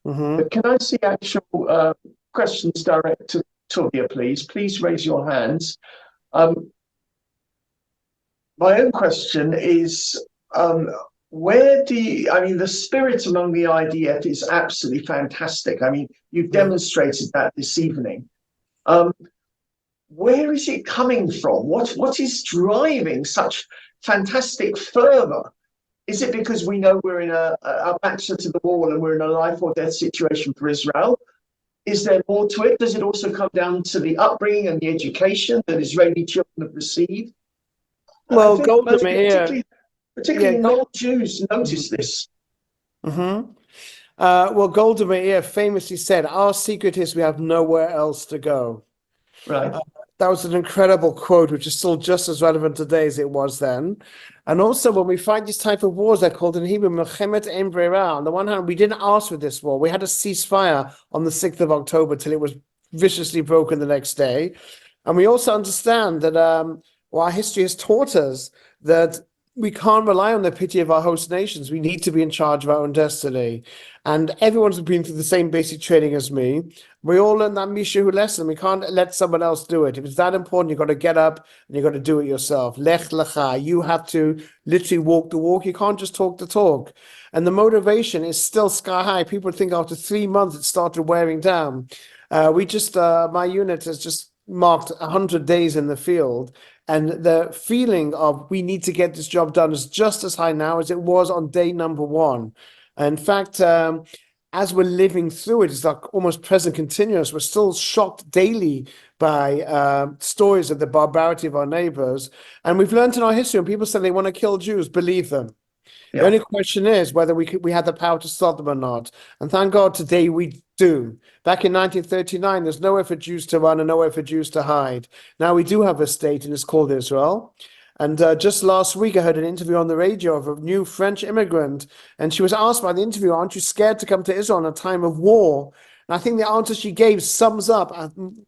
But can I see actual questions direct to Tuvia, please? Please raise your hands. My own question is, the spirit among the IDF is absolutely fantastic. I mean, you've demonstrated that this evening. Where is it coming from? What is driving such fantastic fervor? Is it because we know we're in our backs are to the wall and we're in a life or death situation for Israel? Is there more to it? Does it also come down to the upbringing and the education that Israeli children have received? Well, Golda Meir, particularly non-Jews, notice this. Well, Golda Meir famously said, "Our secret is we have nowhere else to go." Right. That was an incredible quote, which is still just as relevant today as it was then. And also, when we fight these type of wars, they're called in Hebrew Melchemet Ein Brera. On the one hand, we didn't ask for this war. We had a ceasefire on the 6th of October till it was viciously broken the next day. And we also understand that our history has taught us that we can't rely on the pity of our host nations. We need to be in charge of our own destiny. And everyone's been through the same basic training as me. We all learned that Mishu lesson. We can't let someone else do it. If it's that important, you've got to get up and you've got to do it yourself. Lech lecha. You have to literally walk the walk. You can't just talk the talk. And the motivation is still sky high. People think after 3 months it started wearing down. My unit has just marked 100 days in the field. And the feeling of we need to get this job done is just as high now as it was on day number one. In fact, as we're living through it, it's like almost present continuous. We're still shocked daily by stories of the barbarity of our neighbors. And we've learned in our history, when people say they want to kill Jews, believe them. The only question is whether we had the power to stop them or not. And thank God today we do. Back in 1939, there's nowhere for Jews to run and nowhere for Jews to hide. Now we do have a state, and it's called Israel. And just last week, I heard an interview on the radio of a new French immigrant, and she was asked by the interviewer, "Aren't you scared to come to Israel in a time of war?" And I think the answer she gave sums up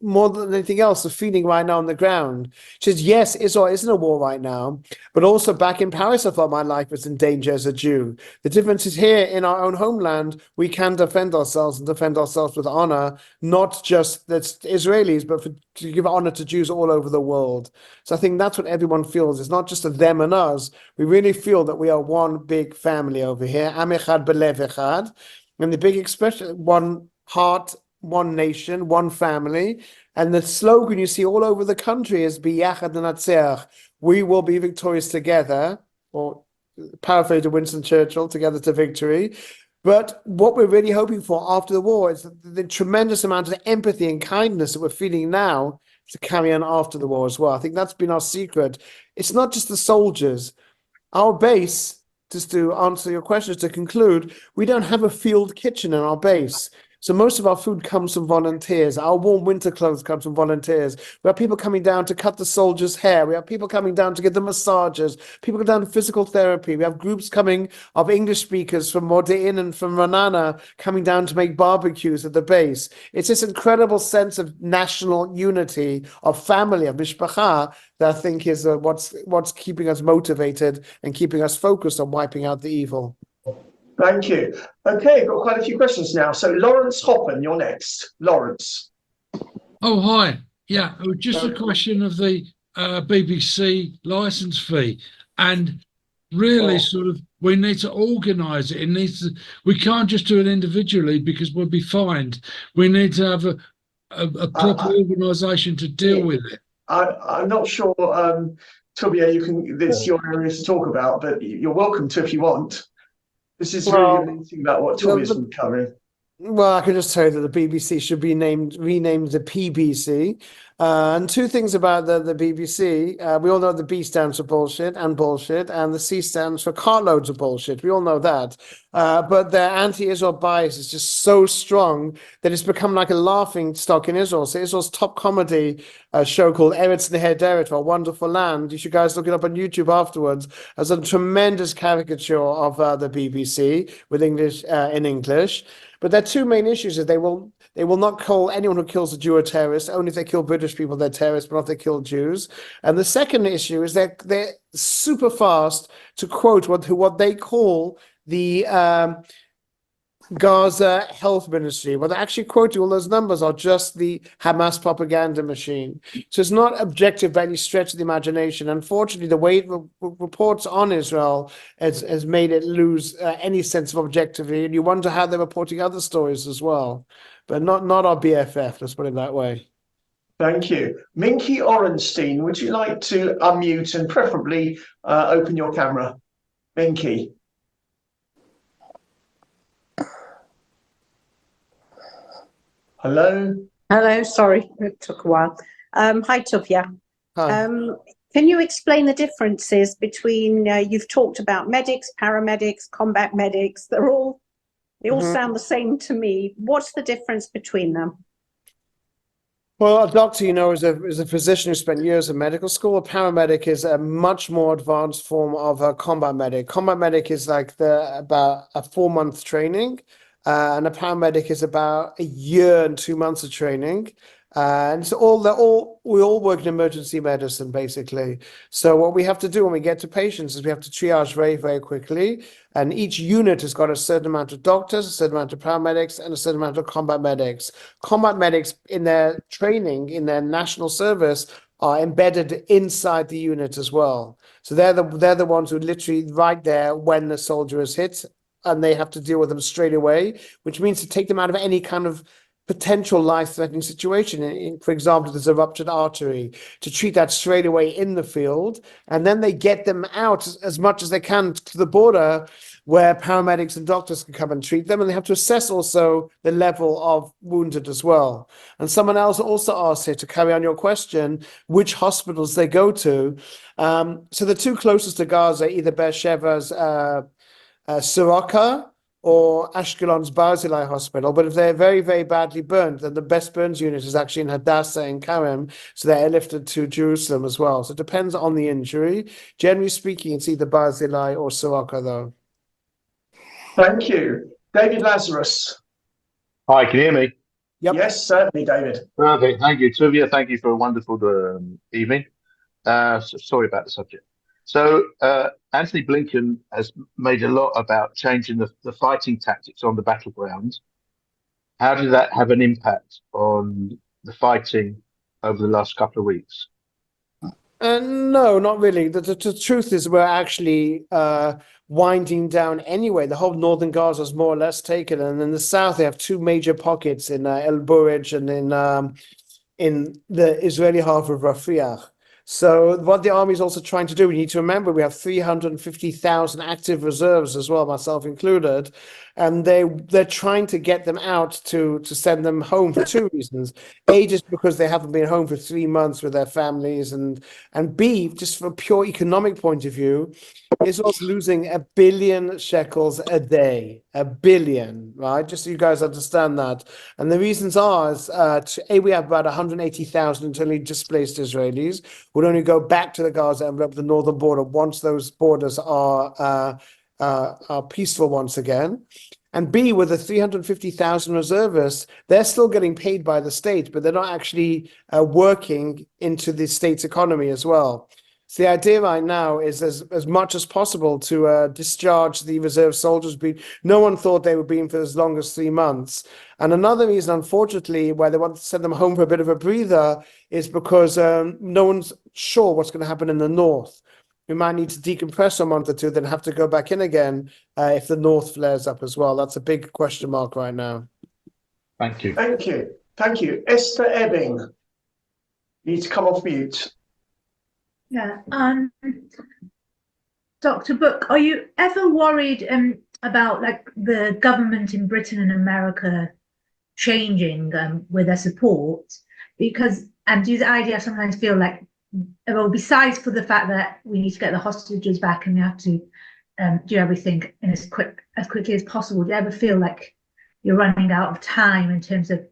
more than anything else the feeling right now on the ground. She says, yes, Israel is in a war right now, but also back in Paris, I thought my life was in danger as a Jew. The difference is here in our own homeland, we can defend ourselves and defend ourselves with honor, not just the Israelis, but to give honor to Jews all over the world. So I think that's what everyone feels. It's not just a them and us. We really feel that we are one big family over here. Am echad belev echad. And the big expression, one heart, one nation, one family. And the slogan you see all over the country is Biyachad Natzach. We will be victorious together, or paraphrase of Winston Churchill, together to victory. But what we're really hoping for after the war is the tremendous amount of empathy and kindness that we're feeling now to carry on after the war as well. I think that's been our secret. It's not just the soldiers. Our base, just to answer your questions, to conclude, we don't have a field kitchen in our base. So most of our food comes from volunteers. Our warm winter clothes comes from volunteers. We have people coming down to cut the soldiers' hair. We have people coming down to give them massages. People go down to physical therapy. We have groups coming of English speakers from Modi'in and from Ranana coming down to make barbecues at the base. It's this incredible sense of national unity, of family, of mishpacha, that I think is what's keeping us motivated and keeping us focused on wiping out the evil. Thank you. Okay, got quite a few questions now. So Lawrence Hoppen, you're next. Lawrence. Oh, hi. Yeah, it was just a question of the BBC license fee. And really sort of, we need to organise it. It needs to, we can't just do it individually because we'll be fined. We need to have a proper organisation to deal with it. I'm not sure, Tuvia, it's your area to talk about, but you're welcome to if you want. This is really amazing about what Tuvia's been covering. Well, I can just tell you that the BBC should be renamed the PBC. And two things about the BBC. We all know the B stands for bullshit, and the C stands for carloads of bullshit. We all know that. But their anti-Israel bias is just so strong that it's become like a laughing stock in Israel. So Israel's top comedy show called Eretz Nehederet, or Wonderful Land, you should guys look it up on YouTube afterwards, as a tremendous caricature of the BBC with English in English. But their two main issues is they will not call anyone who kills a Jew a terrorist. Only if they kill British people, they're terrorists, but not if they kill Jews. And the second issue is that they're super fast to quote what they call the Gaza Health Ministry. What they're actually quoting, all those numbers are just the Hamas propaganda machine. So it's not objective by any stretch of the imagination. Unfortunately, the way it reports on Israel has made it lose any sense of objectivity. And you wonder how they're reporting other stories as well. But not our BFF, let's put it that way. Thank you. Minky Orenstein, would you like to unmute and preferably open your camera? Minky. Hello. Hello, sorry, it took a while. Hi, Tuvia. Hi. Can you explain the differences between, you've talked about medics, paramedics, combat medics, they all sound the same to me. What's the difference between them? Well, a doctor, is a physician who spent years in medical school. A paramedic is a much more advanced form of a combat medic. Combat medic is like about a 4-month training. And a paramedic is about a year and 2 months of training. And so we all work in emergency medicine, basically. So what we have to do when we get to patients is we have to triage very, very quickly. And each unit has got a certain amount of doctors, a certain amount of paramedics, and a certain amount of combat medics. Combat medics, in their training, in their national service, are embedded inside the unit as well. So they're the ones who literally right there when the soldier is hit, and they have to deal with them straight away, which means to take them out of any kind of potential life-threatening situation. For example, there's a ruptured artery, to treat that straight away in the field, and then they get them out as much as they can to the border where paramedics and doctors can come and treat them, and they have to assess also the level of wounded as well. And someone else also asked here, to carry on your question, which hospitals they go to. So the two closest to Gaza, either Beersheva's Soroka or Ashkelon's Barzilai Hospital. But if they're very, very badly burned, then the best burns unit is actually in Hadassah and Karem, so they're airlifted to Jerusalem as well. So it depends on the injury. Generally speaking, it's either Barzilai or Soroka, though. Thank you. David Lazarus. Hi, can you hear me? Yep. Yes, certainly, David. Perfect. Thank you, Tuvia. Thank you for a wonderful evening. Sorry about the subject. So Anthony Blinken has made a lot about changing the fighting tactics on the battleground. How did that have an impact on the fighting over the last couple of weeks? No, not really. The truth is we're actually winding down anyway. The whole northern Gaza is more or less taken. And in the south, they have two major pockets in El Burej and in the Israeli half of Rafiah. So what the army is also trying to do, we need to remember we have 350,000 active reserves as well, myself included, and they're trying to get them out to send them home for two reasons. A, just because they haven't been home for 3 months with their families, and B, just from a pure economic point of view, Israel's losing 1 billion shekels a day, 1 billion, right? Just so you guys understand that. And the reasons are, we have about 180,000 internally displaced Israelis who would only go back to the Gaza and the northern border once those borders are peaceful once again. And B, with the 350,000 reservists, they're still getting paid by the state, but they're not actually working into the state's economy as well. So the idea right now is as much as possible to discharge the reserve soldiers. No one thought they would be in for as long as 3 months. And another reason, unfortunately, why they want to send them home for a bit of a breather is because no one's sure what's going to happen in the north. We might need to decompress a month or two, then have to go back in again if the north flares up as well. That's a big question mark right now. Thank you. Thank you. Thank you. Esther Ebbing. You need to come off mute. Yeah. Dr. Book, are you ever worried about like the government in Britain and America changing with their support? Because do the idea sometimes feel like, well, besides for the fact that we need to get the hostages back and we have to do everything in as quickly as possible, do you ever feel like you're running out of time in terms of,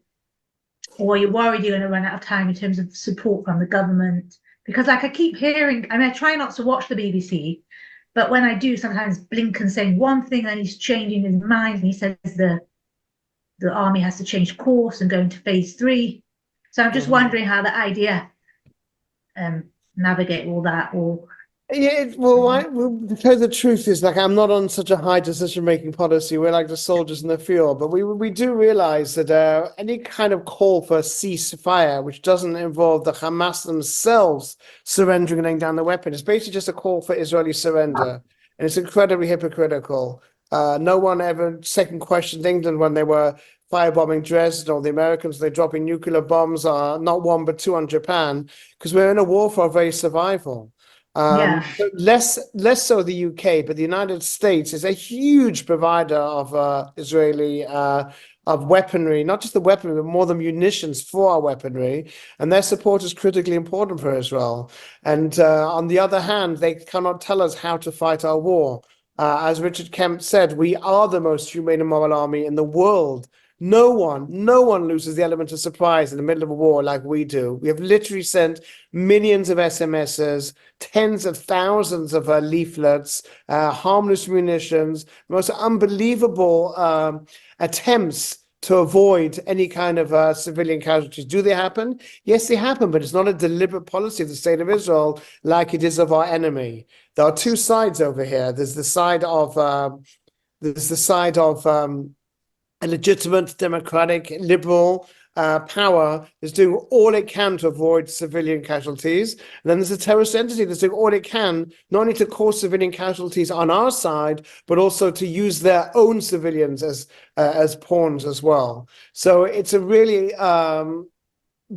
or you're worried you're going to run out of time in terms of support from the government? Because like I keep hearing, I mean, I try not to watch the BBC, but when I do, sometimes Blinken's saying one thing and he's changing his mind, and he says the army has to change course and go into phase 3. So I'm just wondering how the idea navigate all that, or to tell you the truth is, like, I'm not on such a high decision-making policy. We're like the soldiers in the field, but we do realize that any kind of call for a ceasefire, which doesn't involve the Hamas themselves surrendering and laying down the weapon, is basically just a call for Israeli surrender, and it's incredibly hypocritical. No one ever second questioned England when they were firebombing Dresden, or the Americans, they're dropping nuclear bombs, not one but two on Japan, because we're in a war for our very survival. Less so the UK, but the United States is a huge provider of Israeli of weaponry, not just the weaponry, but more the munitions for our weaponry, and their support is critically important for Israel. And on the other hand, they cannot tell us how to fight our war. As Richard Kemp said, we are the most humane and moral army in the world. No one loses the element of surprise in the middle of a war like we do. We have literally sent millions of SMSs, tens of thousands of leaflets, harmless munitions, most unbelievable attempts to avoid any kind of civilian casualties. Do they happen? Yes, they happen, but it's not a deliberate policy of the state of Israel like it is of our enemy. There are two sides over here. There's the side of a legitimate, democratic, liberal power that's doing all it can to avoid civilian casualties. And then there's a terrorist entity that's doing all it can, not only to cause civilian casualties on our side, but also to use their own civilians as pawns as well. So it's a really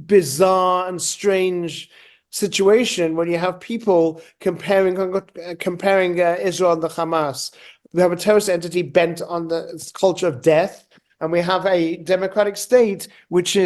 bizarre and strange situation when you have people comparing Israel and the Hamas. We have a terrorist entity bent on the culture of death, and we have a democratic state which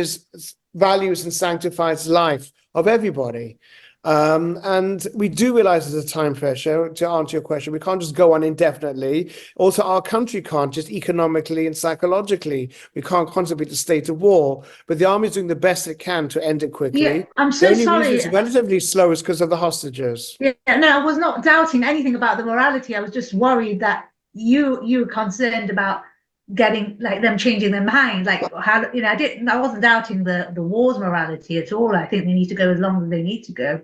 values and sanctifies life of everybody. And we do realize there's a time pressure. To answer your question, we can't just go on indefinitely. Also, our country can't, just economically and psychologically. We can't contribute to state of war. But the army is doing the best it can to end it quickly. Yeah, I'm so the only sorry. reason it's relatively slow is because of the hostages. Yeah, no, I was not doubting anything about the morality. I was just worried that you were concerned about getting like them changing their mind. Like how I wasn't doubting the war's morality at all. I think they need to go as long as they need to go.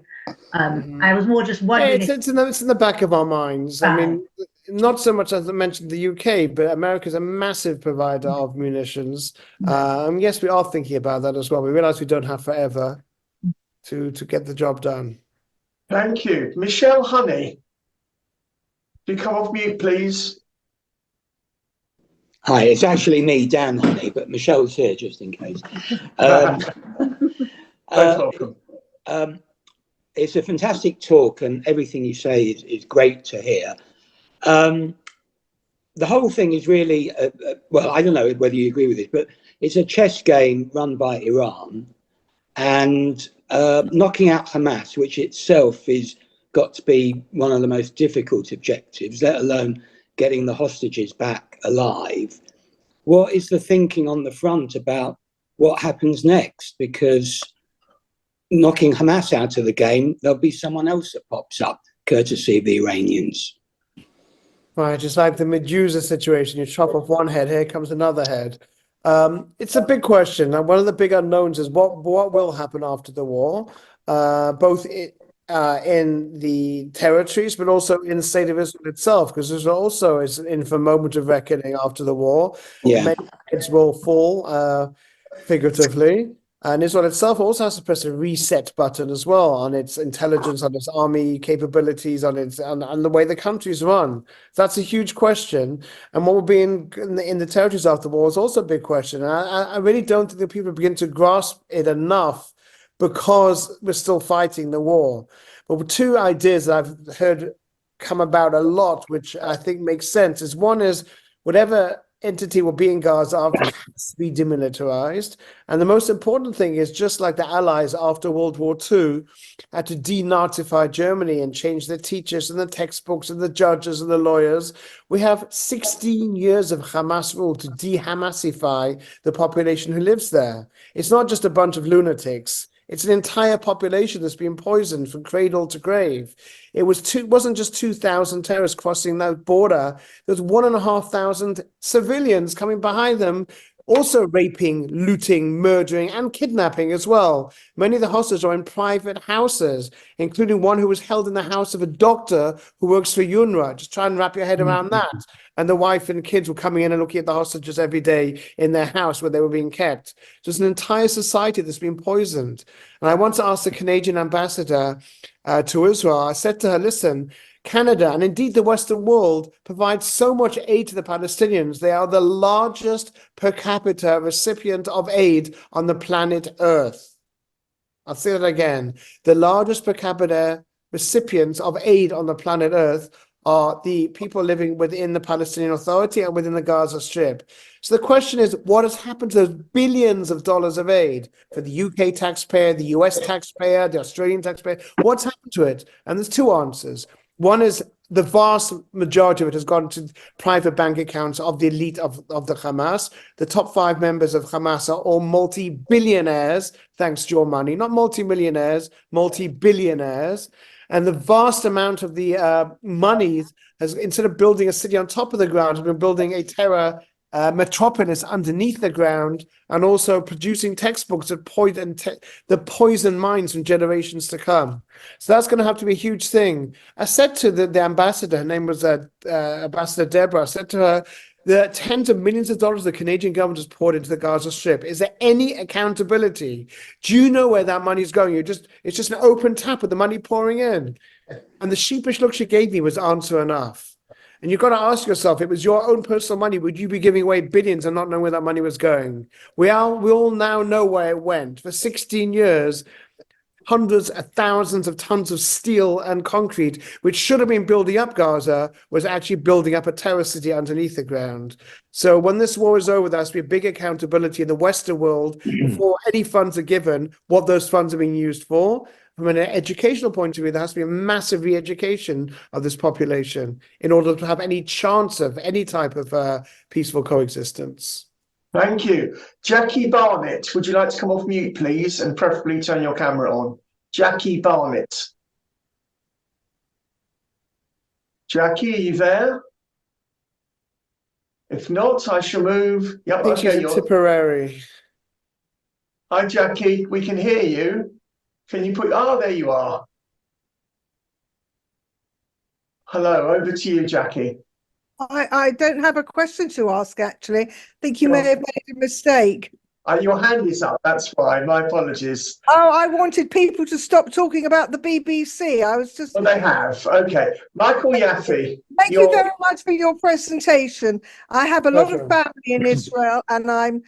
I was more just wondering. It's in the back of our minds. I mean, not so much as I mentioned the UK, but America is a massive provider of munitions. Yes, we are thinking about that as well. We realize we don't have forever to get the job done. Thank you. Michelle Honey, do you come off mute, please? Hi, it's actually me, Dan Honey, but Michelle's here just in case. Welcome. It's a fantastic talk, and everything you say is great to hear. The whole thing is really, well, I don't know whether you agree with this, but it's a chess game run by Iran, and knocking out Hamas, which itself is got to be one of the most difficult objectives, let alone getting the hostages back alive. What is the thinking on the front about what happens next? Because knocking Hamas out of the game, there'll be someone else that pops up, courtesy of the Iranians. Right, just like the Medusa situation, you chop off one head, here comes another head. It's a big question, and one of the big unknowns is what will happen after the war, both in the territories, but also in the state of Israel itself, because Israel also is in for a moment of reckoning after the war. Yeah. Many heads will fall, figuratively. And Israel itself also has to press a reset button as well on its intelligence, on its army capabilities, on the way the country's run. That's a huge question. And what will be in the territories after the war is also a big question. And I really don't think that people begin to grasp it enough because we're still fighting the war. But two ideas that I've heard come about a lot, which I think makes sense, is one is whatever entity will be in Gaza after has to be demilitarized. And the most important thing is, just like the Allies after World War II had to denazify Germany and change the teachers and the textbooks and the judges and the lawyers, we have 16 years of Hamas rule to de-Hamasify the population who lives there. It's not just a bunch of lunatics. It's an entire population that's been poisoned from cradle to grave. It wasn't just 2,000 terrorists crossing that border. There's 1,500 civilians coming behind them, also raping, looting, murdering, and kidnapping as well. Many of the hostages are in private houses, including one who was held in the house of a doctor who works for UNRWA. Just try and wrap your head around that. And the wife and kids were coming in and looking at the hostages every day in their house where they were being kept. So it's an entire society that's been poisoned. And I want to ask the Canadian ambassador to Israel. I said to her, listen, Canada and indeed the Western world provides so much aid to the Palestinians. They are the largest per capita recipient of aid on the planet Earth. I'll say that again. The largest per capita recipients of aid on the planet Earth are the people living within the Palestinian Authority and within the Gaza Strip. So the question is, what has happened to those billions of dollars of aid for the UK taxpayer, the US taxpayer, the Australian taxpayer? What's happened to it? And there's two answers. One is the vast majority of it has gone to private bank accounts of the elite of the Hamas. The top 5 members of Hamas are all multi-billionaires, thanks to your money, not multi-millionaires, multi-billionaires. And the vast amount of the money has, instead of building a city on top of the ground, has been building a terror metropolis underneath the ground, and also producing textbooks that poison minds from generations to come. So that's going to have to be a huge thing. I said to the ambassador, her name was Ambassador Deborah, I said to her, the tens of millions of dollars the Canadian government has poured into the Gaza Strip. Is there any accountability? Do you know where that money is going? It's just an open tap with the money pouring in. And the sheepish look she gave me was answer enough. And you've got to ask yourself, if it was your own personal money, would you be giving away billions and not knowing where that money was going? We all now know where it went. For 16 years, hundreds of thousands of tons of steel and concrete, which should have been building up Gaza, was actually building up a terror city underneath the ground. So when this war is over, there has to be a big accountability in the Western world before any funds are given, what those funds are being used for. From an educational point of view, there has to be a massive re-education of this population in order to have any chance of any type of peaceful coexistence. Thank you. Jackie Barnett, would you like to come off mute, please, and preferably turn your camera on? Jackie Barnett. Jackie, are you there? If not, I shall move. Yep, I think she's in Tipperary. Hi, Jackie. We can hear you. Can you put... Oh, there you are. Hello, over to you, Jackie. I don't have a question to ask, actually. I think you may have made a mistake. Your hand is up, that's why. My apologies. Oh, I wanted people to stop talking about the BBC. I was just... Well, they have. Okay. Michael Yaffe. Thank you very much for your presentation. I have a lot of family in Israel, and I'm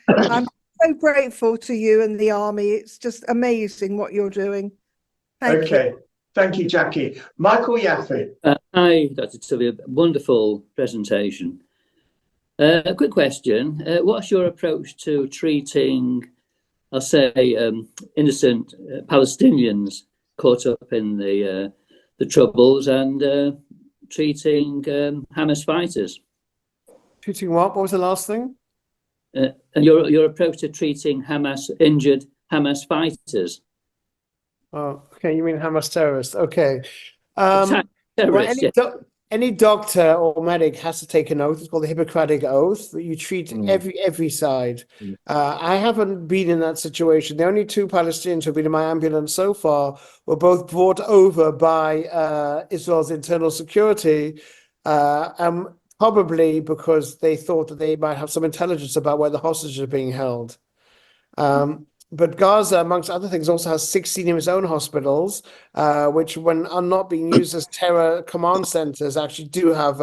so grateful to you and the army. It's just amazing what you're doing. Thank you. Thank you, Jackie. Michael Yaffe. Hi, Dr. Tuvia. Wonderful presentation. A quick question. What's your approach to treating, I'll say, innocent Palestinians caught up in the troubles and treating Hamas fighters? Treating what? What was the last thing? And your approach to treating injured Hamas fighters. Oh, okay. You mean Hamas terrorists? Okay. Terrorists, Any doctor or medic has to take an oath. It's called the Hippocratic Oath. That you treat every side. I haven't been in that situation. The only two Palestinians who've been in my ambulance so far were both brought over by Israel's internal security, probably because they thought that they might have some intelligence about where the hostages are being held. But Gaza, amongst other things, also has 16 of its own hospitals, which, when are not being used as terror command centers, actually do have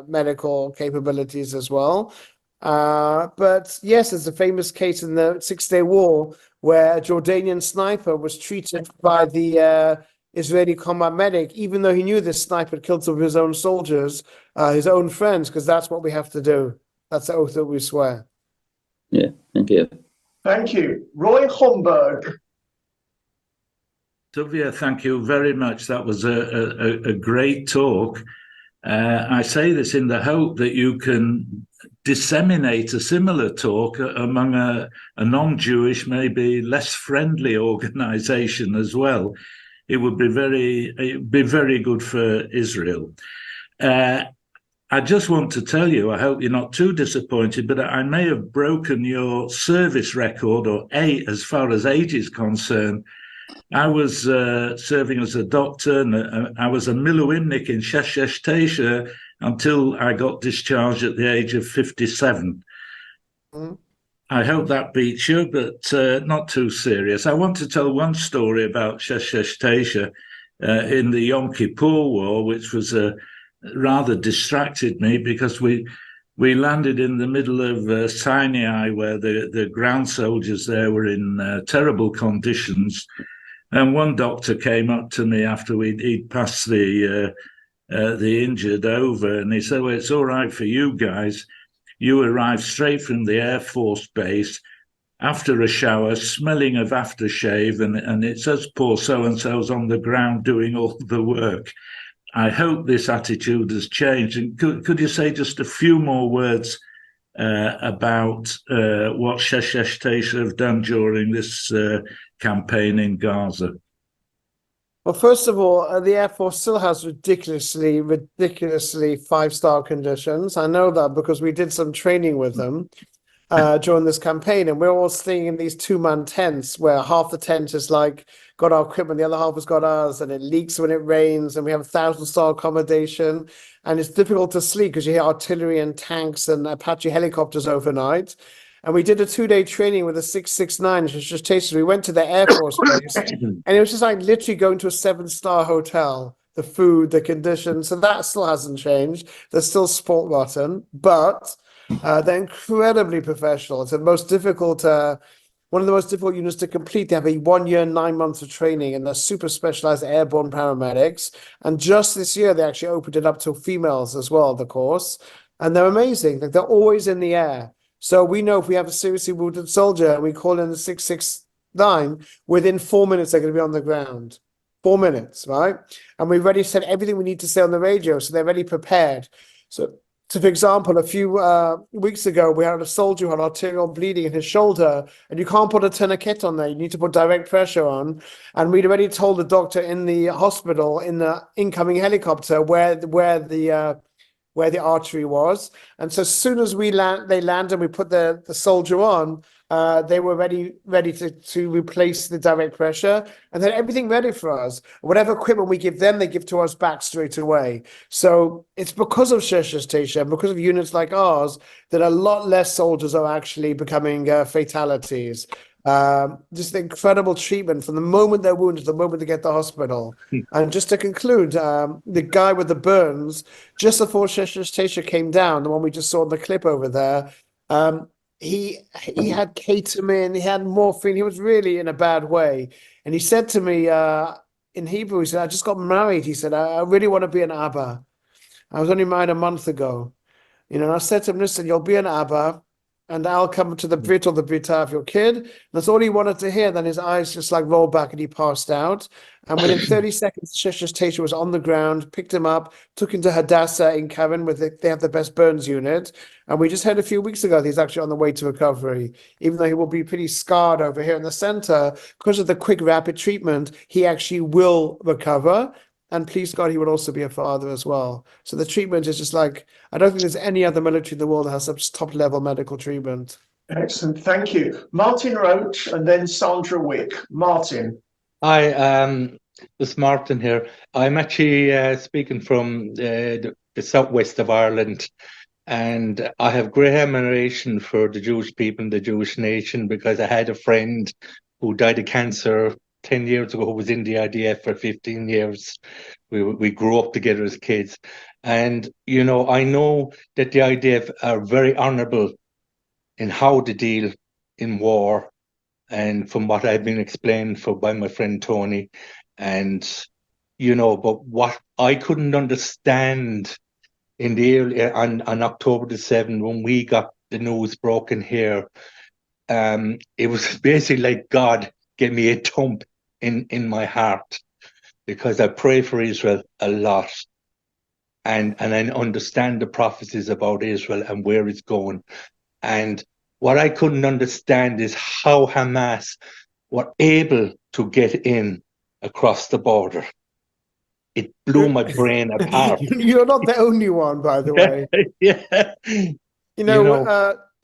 medical capabilities as well. But yes, there's a famous case in the Six-Day War where a Jordanian sniper was treated by the Israeli combat medic, even though he knew this sniper had killed some of his own soldiers, his own friends, because that's what we have to do. That's the oath that we swear. Yeah, thank you. Thank you. Roy Homburg. Tuvia, thank you very much. That was a great talk. I say this in the hope that you can disseminate a similar talk among a non-Jewish, maybe less friendly organization as well. It would be very good for Israel. I just want to tell you, I hope you're not too disappointed, but I may have broken your service record, or as far as age is concerned. I was serving as a doctor, and I was a miluimnik in Shesh Tesha until I got discharged at the age of 57. I hope that beats you, but not too serious. I want to tell one story about Shesh Tesha in the Yom Kippur War, which was rather distracted me, because we landed in the middle of Sinai, where the ground soldiers there were in terrible conditions. And one doctor came up to me after he'd passed the injured over, and he said, "Well, it's all right for you guys. You arrived straight from the Air Force base after a shower, smelling of aftershave, and it says poor so-and-so's on the ground doing all the work." I hope this attitude has changed. And could you say just a few more words about what Shesh Tesha have done during this campaign in Gaza? Well, first of all, the Air Force still has ridiculously 5-star conditions. I know that because we did some training with them during this campaign, and we're all staying in these 2-man tents where half the tent is like got our equipment, the other half has got ours, and it leaks when it rains, and we have 1,000-star accommodation, and it's difficult to sleep because you hear artillery and tanks and Apache helicopters overnight. And we did a 2-day training with a 669, which was just tasty. We went to the Air Force base, and it was just like literally going to a 7-star hotel. The food, the conditions, so that still hasn't changed. There's still sport rotten, but they're incredibly professional. It's the most difficult, one of the most difficult units to complete. They have a 1 year, 9 months of training, and they're super specialized airborne paramedics. And just this year, they actually opened it up to females as well, the course. And they're amazing. Like, they're always in the air. So we know if we have a seriously wounded soldier and we call in the 669, within 4 minutes, they're going to be on the ground. 4 minutes, right? And we've already said everything we need to say on the radio, so they're already prepared. So for example, a few weeks ago, we had a soldier who had arterial bleeding in his shoulder, and you can't put a tourniquet on there. You need to put direct pressure on. And we'd already told the doctor in the hospital, in the incoming helicopter, where the artery was. And so as soon as they land and we put the soldier on, they were ready to replace the direct pressure, and then everything ready for us. Whatever equipment we give them, they give to us back straight away. So it's because of Station, because of units like ours, that a lot less soldiers are actually becoming fatalities. Just incredible treatment from the moment they're wounded to the moment they get to the hospital. And just to conclude, the guy with the burns, just before Station came down, the one we just saw in the clip over there, he had ketamine, he had morphine, he was really in a bad way. And he said to me in Hebrew, he said, I just got married. He said, I really want to be an Abba. I was only married a month ago. And I said to him, listen, you'll be an Abba, and I'll come to the Brit or the Britah of your kid. And that's all he wanted to hear. Then his eyes just like rolled back and he passed out. And within 30 seconds, Tasha was on the ground, picked him up, took him to Hadassah in Karen, where they have the best burns unit. And we just heard a few weeks ago that he's actually on the way to recovery, even though he will be pretty scarred over here in the center. Because of the quick, rapid treatment, he actually will recover. And please God, he will also be a father as well. So the treatment is just like, I don't think there's any other military in the world that has such top level medical treatment. Excellent, thank you. Martin Roach and then Sandra Wick. Martin. Hi, it's Martin here. I'm actually speaking from the southwest of Ireland, and I have great admiration for the Jewish people and the Jewish nation, because I had a friend who died of cancer 10 years ago, who was in the IDF for 15 years. We grew up together as kids. And, I know that the IDF are very honourable in how they deal in war, and from what I've been explained by my friend Tony. And, but what I couldn't understand in the early, on October the 7th, when we got the news broken here, it was basically like God gave me a thump in my heart, because I pray for Israel a lot, and I understand the prophecies about Israel and where it's going. And what I couldn't understand is how Hamas were able to get in across the border. It blew my brain apart. You're not the only one, by the way. Yeah.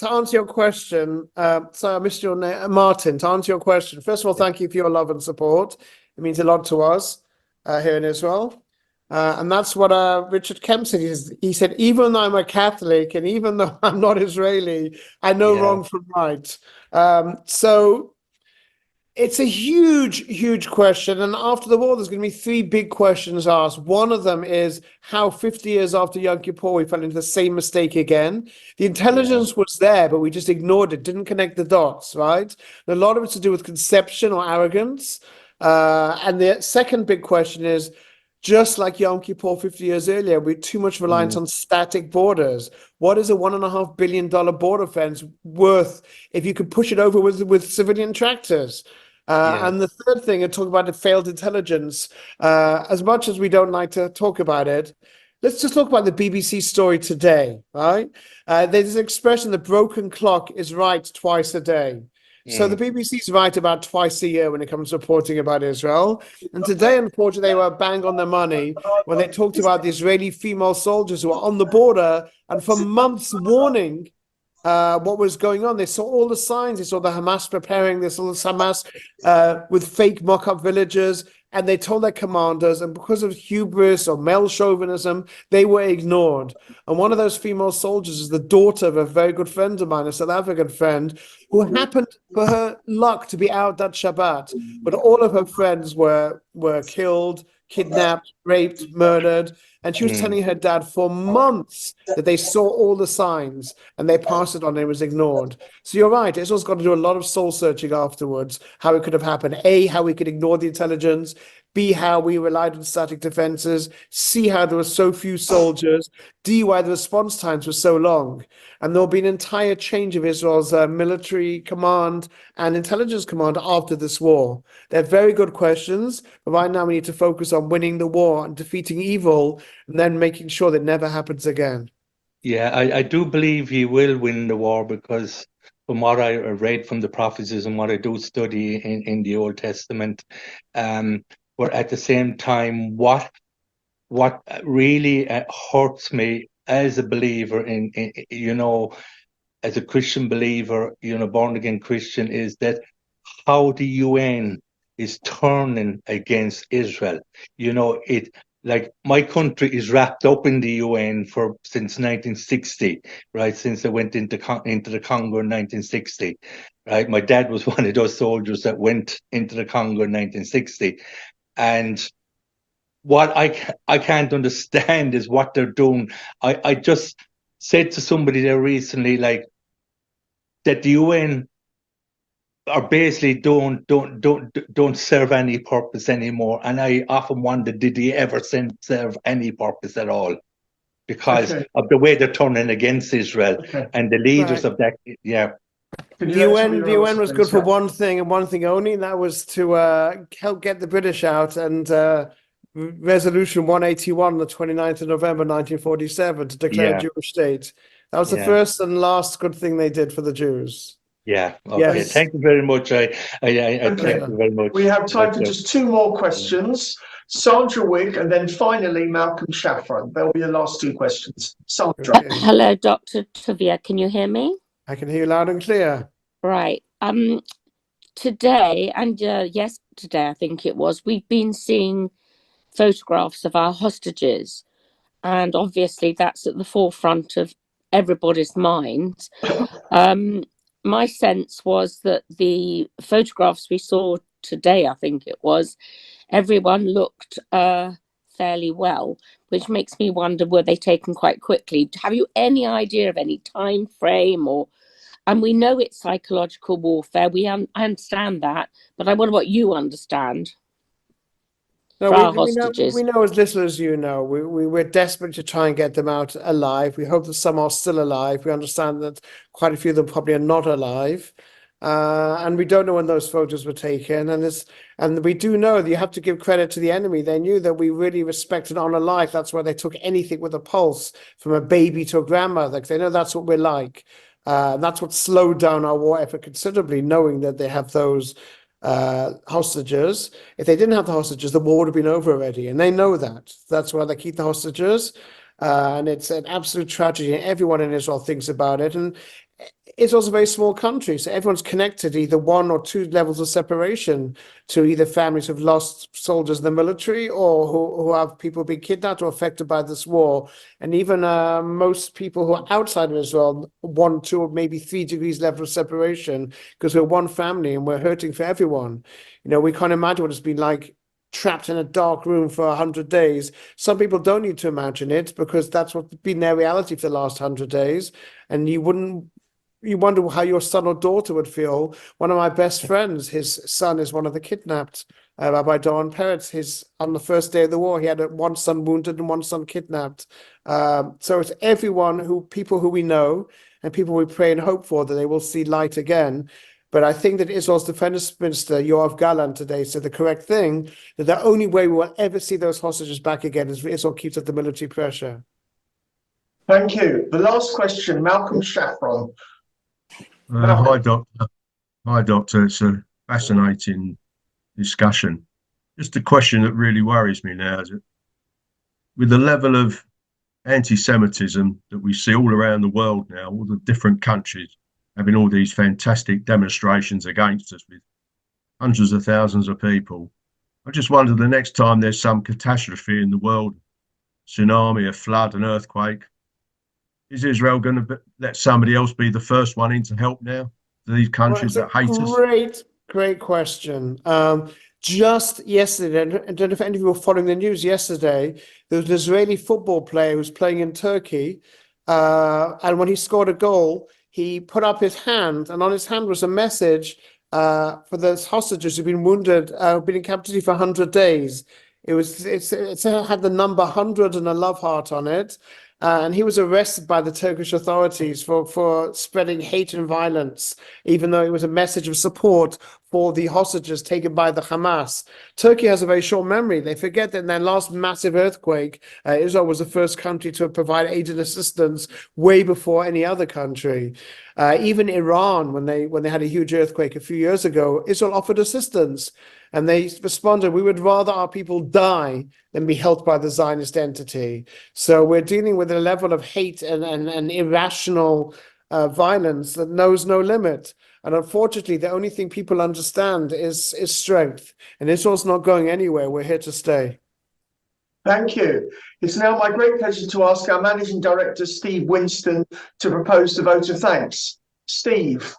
To answer your question, so I missed your name, Martin. To answer your question, first of all, thank you for your love and support. It means a lot to us here in Israel. And that's what Richard Kemp said. He said, even though I'm a Catholic and even though I'm not Israeli, I know wrong from right. So it's a huge, huge question. And after the war, there's going to be 3 big questions asked. One of them is how 50 years after Yom Kippur, we fell into the same mistake again. The intelligence was there, but we just ignored it, didn't connect the dots, right? And a lot of it's to do with conception or arrogance. And the second big question is, just like Yom Kippur 50 years earlier, we're too much reliance on static borders. What is a $1.5 billion border fence worth if you could push it over with civilian tractors? And the third thing, I talk about the failed intelligence. As much as we don't like to talk about it, let's just talk about the BBC story today, right? There's an expression, the broken clock is right twice a day. So the BBC's right about twice a year when it comes to reporting about Israel. And today, unfortunately, they were bang on the money when they talked about the Israeli female soldiers who were on the border and for months warning what was going on. They saw all the signs. They saw the Hamas preparing this, all the Hamas with fake mock-up villages, and they told their commanders, and because of hubris or male chauvinism, they were ignored. And one of those female soldiers is the daughter of a very good friend of mine, a South African friend, who happened for her luck to be out that Shabbat, but all of her friends were killed, kidnapped, raped, murdered. And she was telling her dad for months that they saw all the signs and they passed it on and it was ignored. So you're right, Israel's got to do a lot of soul searching afterwards, how it could have happened. A, how we could ignore the intelligence. B, how we relied on static defenses. C, how there were so few soldiers. D, why the response times were so long. And there'll be an entire change of Israel's military command and intelligence command after this war. They're very good questions, but right now we need to focus on winning the war and defeating evil and then making sure that it never happens again. Yeah, I do believe he will win the war, because from what I read from the prophecies and what I do study in the Old Testament, but at the same time, what really hurts me as a believer in as a Christian believer, born again Christian, is that how the UN is turning against Israel. Like, my country is wrapped up in the UN since 1960, right? Since they went into the Congo in 1960, right? My dad was one of those soldiers that went into the Congo in 1960, and what I can't understand is what they're doing. I just said to somebody there recently, like, that the UN are basically don't serve any purpose anymore. And I often wonder, did they ever serve any purpose at all? Because of the way they're turning against Israel and the leaders of that. Yeah. The UN was good for one thing and one thing only, and that was to help get the British out, and Resolution 181, the 29th of November 1947, to declare a Jewish state. That was the first and last good thing they did for the Jews. Yeah. Okay. Yes. Thank you very much. I thank you very much. We have time for just two more questions. Sandra Wigg, and then finally Malcolm Shafran. They'll be the last two questions. Sandra. Hello, Dr. Tuvia. Can you hear me? I can hear you loud and clear. Right. Today and yesterday, I think it was, we've been seeing photographs of our hostages, and obviously that's at the forefront of everybody's minds. My sense was that the photographs we saw today, I think it was, everyone looked fairly well, which makes me wonder, were they taken quite quickly? Have you any idea of any time frame? And we know it's psychological warfare. I understand that, but I wonder what you understand. No, we know as little as you know. We're desperate to try and get them out alive. We hope that some are still alive. We understand that quite a few of them probably are not alive. And we don't know when those photos were taken. And we do know that you have to give credit to the enemy. They knew that we really respect and honor life. That's why they took anything with a pulse, from a baby to a grandmother, because they know that's what we're like. That's what slowed down our war effort considerably, knowing that they have those hostages. If they didn't have the hostages, the war would have been over already, and they know that. That's why they keep the hostages, and it's an absolute tragedy, and everyone in Israel thinks about it. And Israel's a very small country, so everyone's connected either one or two levels of separation to either families who've lost soldiers in the military, or who have people being kidnapped or affected by this war. And even most people who are outside of Israel, 1, 2, or maybe 3 degrees level of separation, because we're one family and we're hurting for everyone. We can't imagine what it's been like trapped in a dark room for 100 days. Some people don't need to imagine it, because that's what's been their reality for the last 100 days. And you wonder how your son or daughter would feel. One of my best friends, his son is one of the kidnapped, Rabbi Doron Peretz. On the first day of the war, he had one son wounded and one son kidnapped. So it's everyone, people who we know and people we pray and hope for, that they will see light again. But I think that Israel's Defense Minister, Yoav Gallant, today said the correct thing, that the only way we will ever see those hostages back again is if Israel keeps up the military pressure. Thank you. The last question, Malcolm Shafran. Hi, Doctor. Hi, Doctor. It's a fascinating discussion. Just a question that really worries me now is that with the level of anti-Semitism that we see all around the world now, all the different countries having all these fantastic demonstrations against us with hundreds of thousands of people. I just wonder the next time there's some catastrophe in the world, tsunami, a flood, an earthquake, is Israel going to let somebody else be the first one in to help now? These countries that hate us? Great question. Just yesterday, I don't know if any of you were following the news yesterday, there was an Israeli football player who was playing in Turkey, and when he scored a goal, he put up his hand, and on his hand was a message for those hostages who've been wounded, been in captivity for 100 days. It had the number 100 and a love heart on it. And he was arrested by the Turkish authorities for spreading hate and violence, even though it was a message of support for the hostages taken by the Hamas. Turkey has a very short memory. They forget that in their last massive earthquake, Israel was the first country to provide aid and assistance way before any other country. Even Iran, when they had a huge earthquake a few years ago, Israel offered assistance. And they responded, we would rather our people die than be helped by the Zionist entity. So we're dealing with a level of hate and irrational violence that knows no limit. And unfortunately, the only thing people understand is strength. And Israel's not going anywhere. We're here to stay. Thank you. It's now my great pleasure to ask our Managing Director, Steve Winston, to propose the vote of thanks. Steve.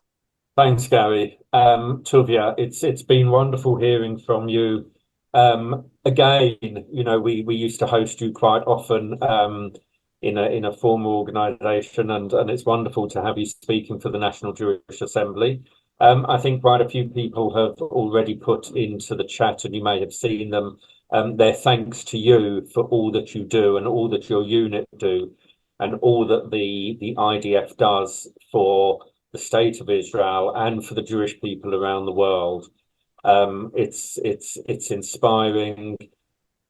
Thanks, Gary. Tuvia, it's been wonderful hearing from you. Again, you know, we used to host you quite often in a former organisation, and it's wonderful to have you speaking for the National Jewish Assembly. I think quite a few people have already put into the chat, and you may have seen them, their thanks to you for all that you do and all that your unit do, and all that the IDF does for the state of Israel and for the Jewish people around the world. It's inspiring.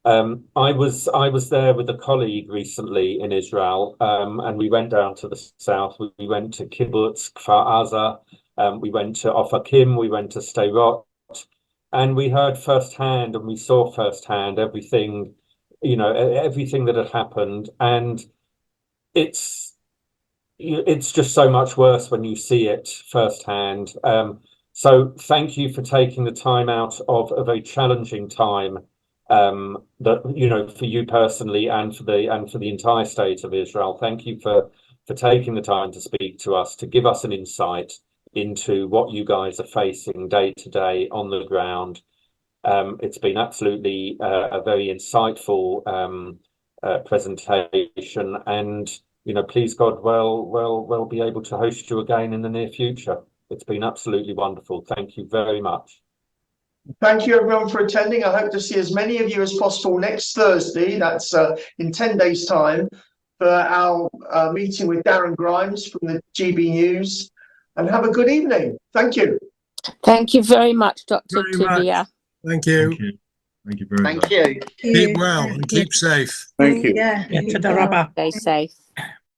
I was there with a colleague recently in Israel, and we went down to the south. We went to Kibbutz, Kfar Aza, we went to Ofakim, we went to Sderot, and we heard firsthand and we saw firsthand everything, you know, everything that had happened, and it's just so much worse when you see it firsthand. So thank you for taking the time out of a very challenging time, that, you know, for you personally and for the entire state of Israel. Thank you for taking the time to speak to us, to give us an insight into what you guys are facing day to day on the ground. It's been absolutely a very insightful presentation, and you know, please God, we'll be able to host you again in the near future. It's been absolutely wonderful. Thank you very much. Thank you everyone for attending. I hope to see as many of you as possible next Thursday, that's in 10 days time, for our meeting with Darren Grimes from the GB News. And have a good evening. Thank you. Thank you very much, Dr. Tuvia. Thank you. Thank you. Thank you very much. Keep well and keep safe. Thank you. Yeah. Stay safe.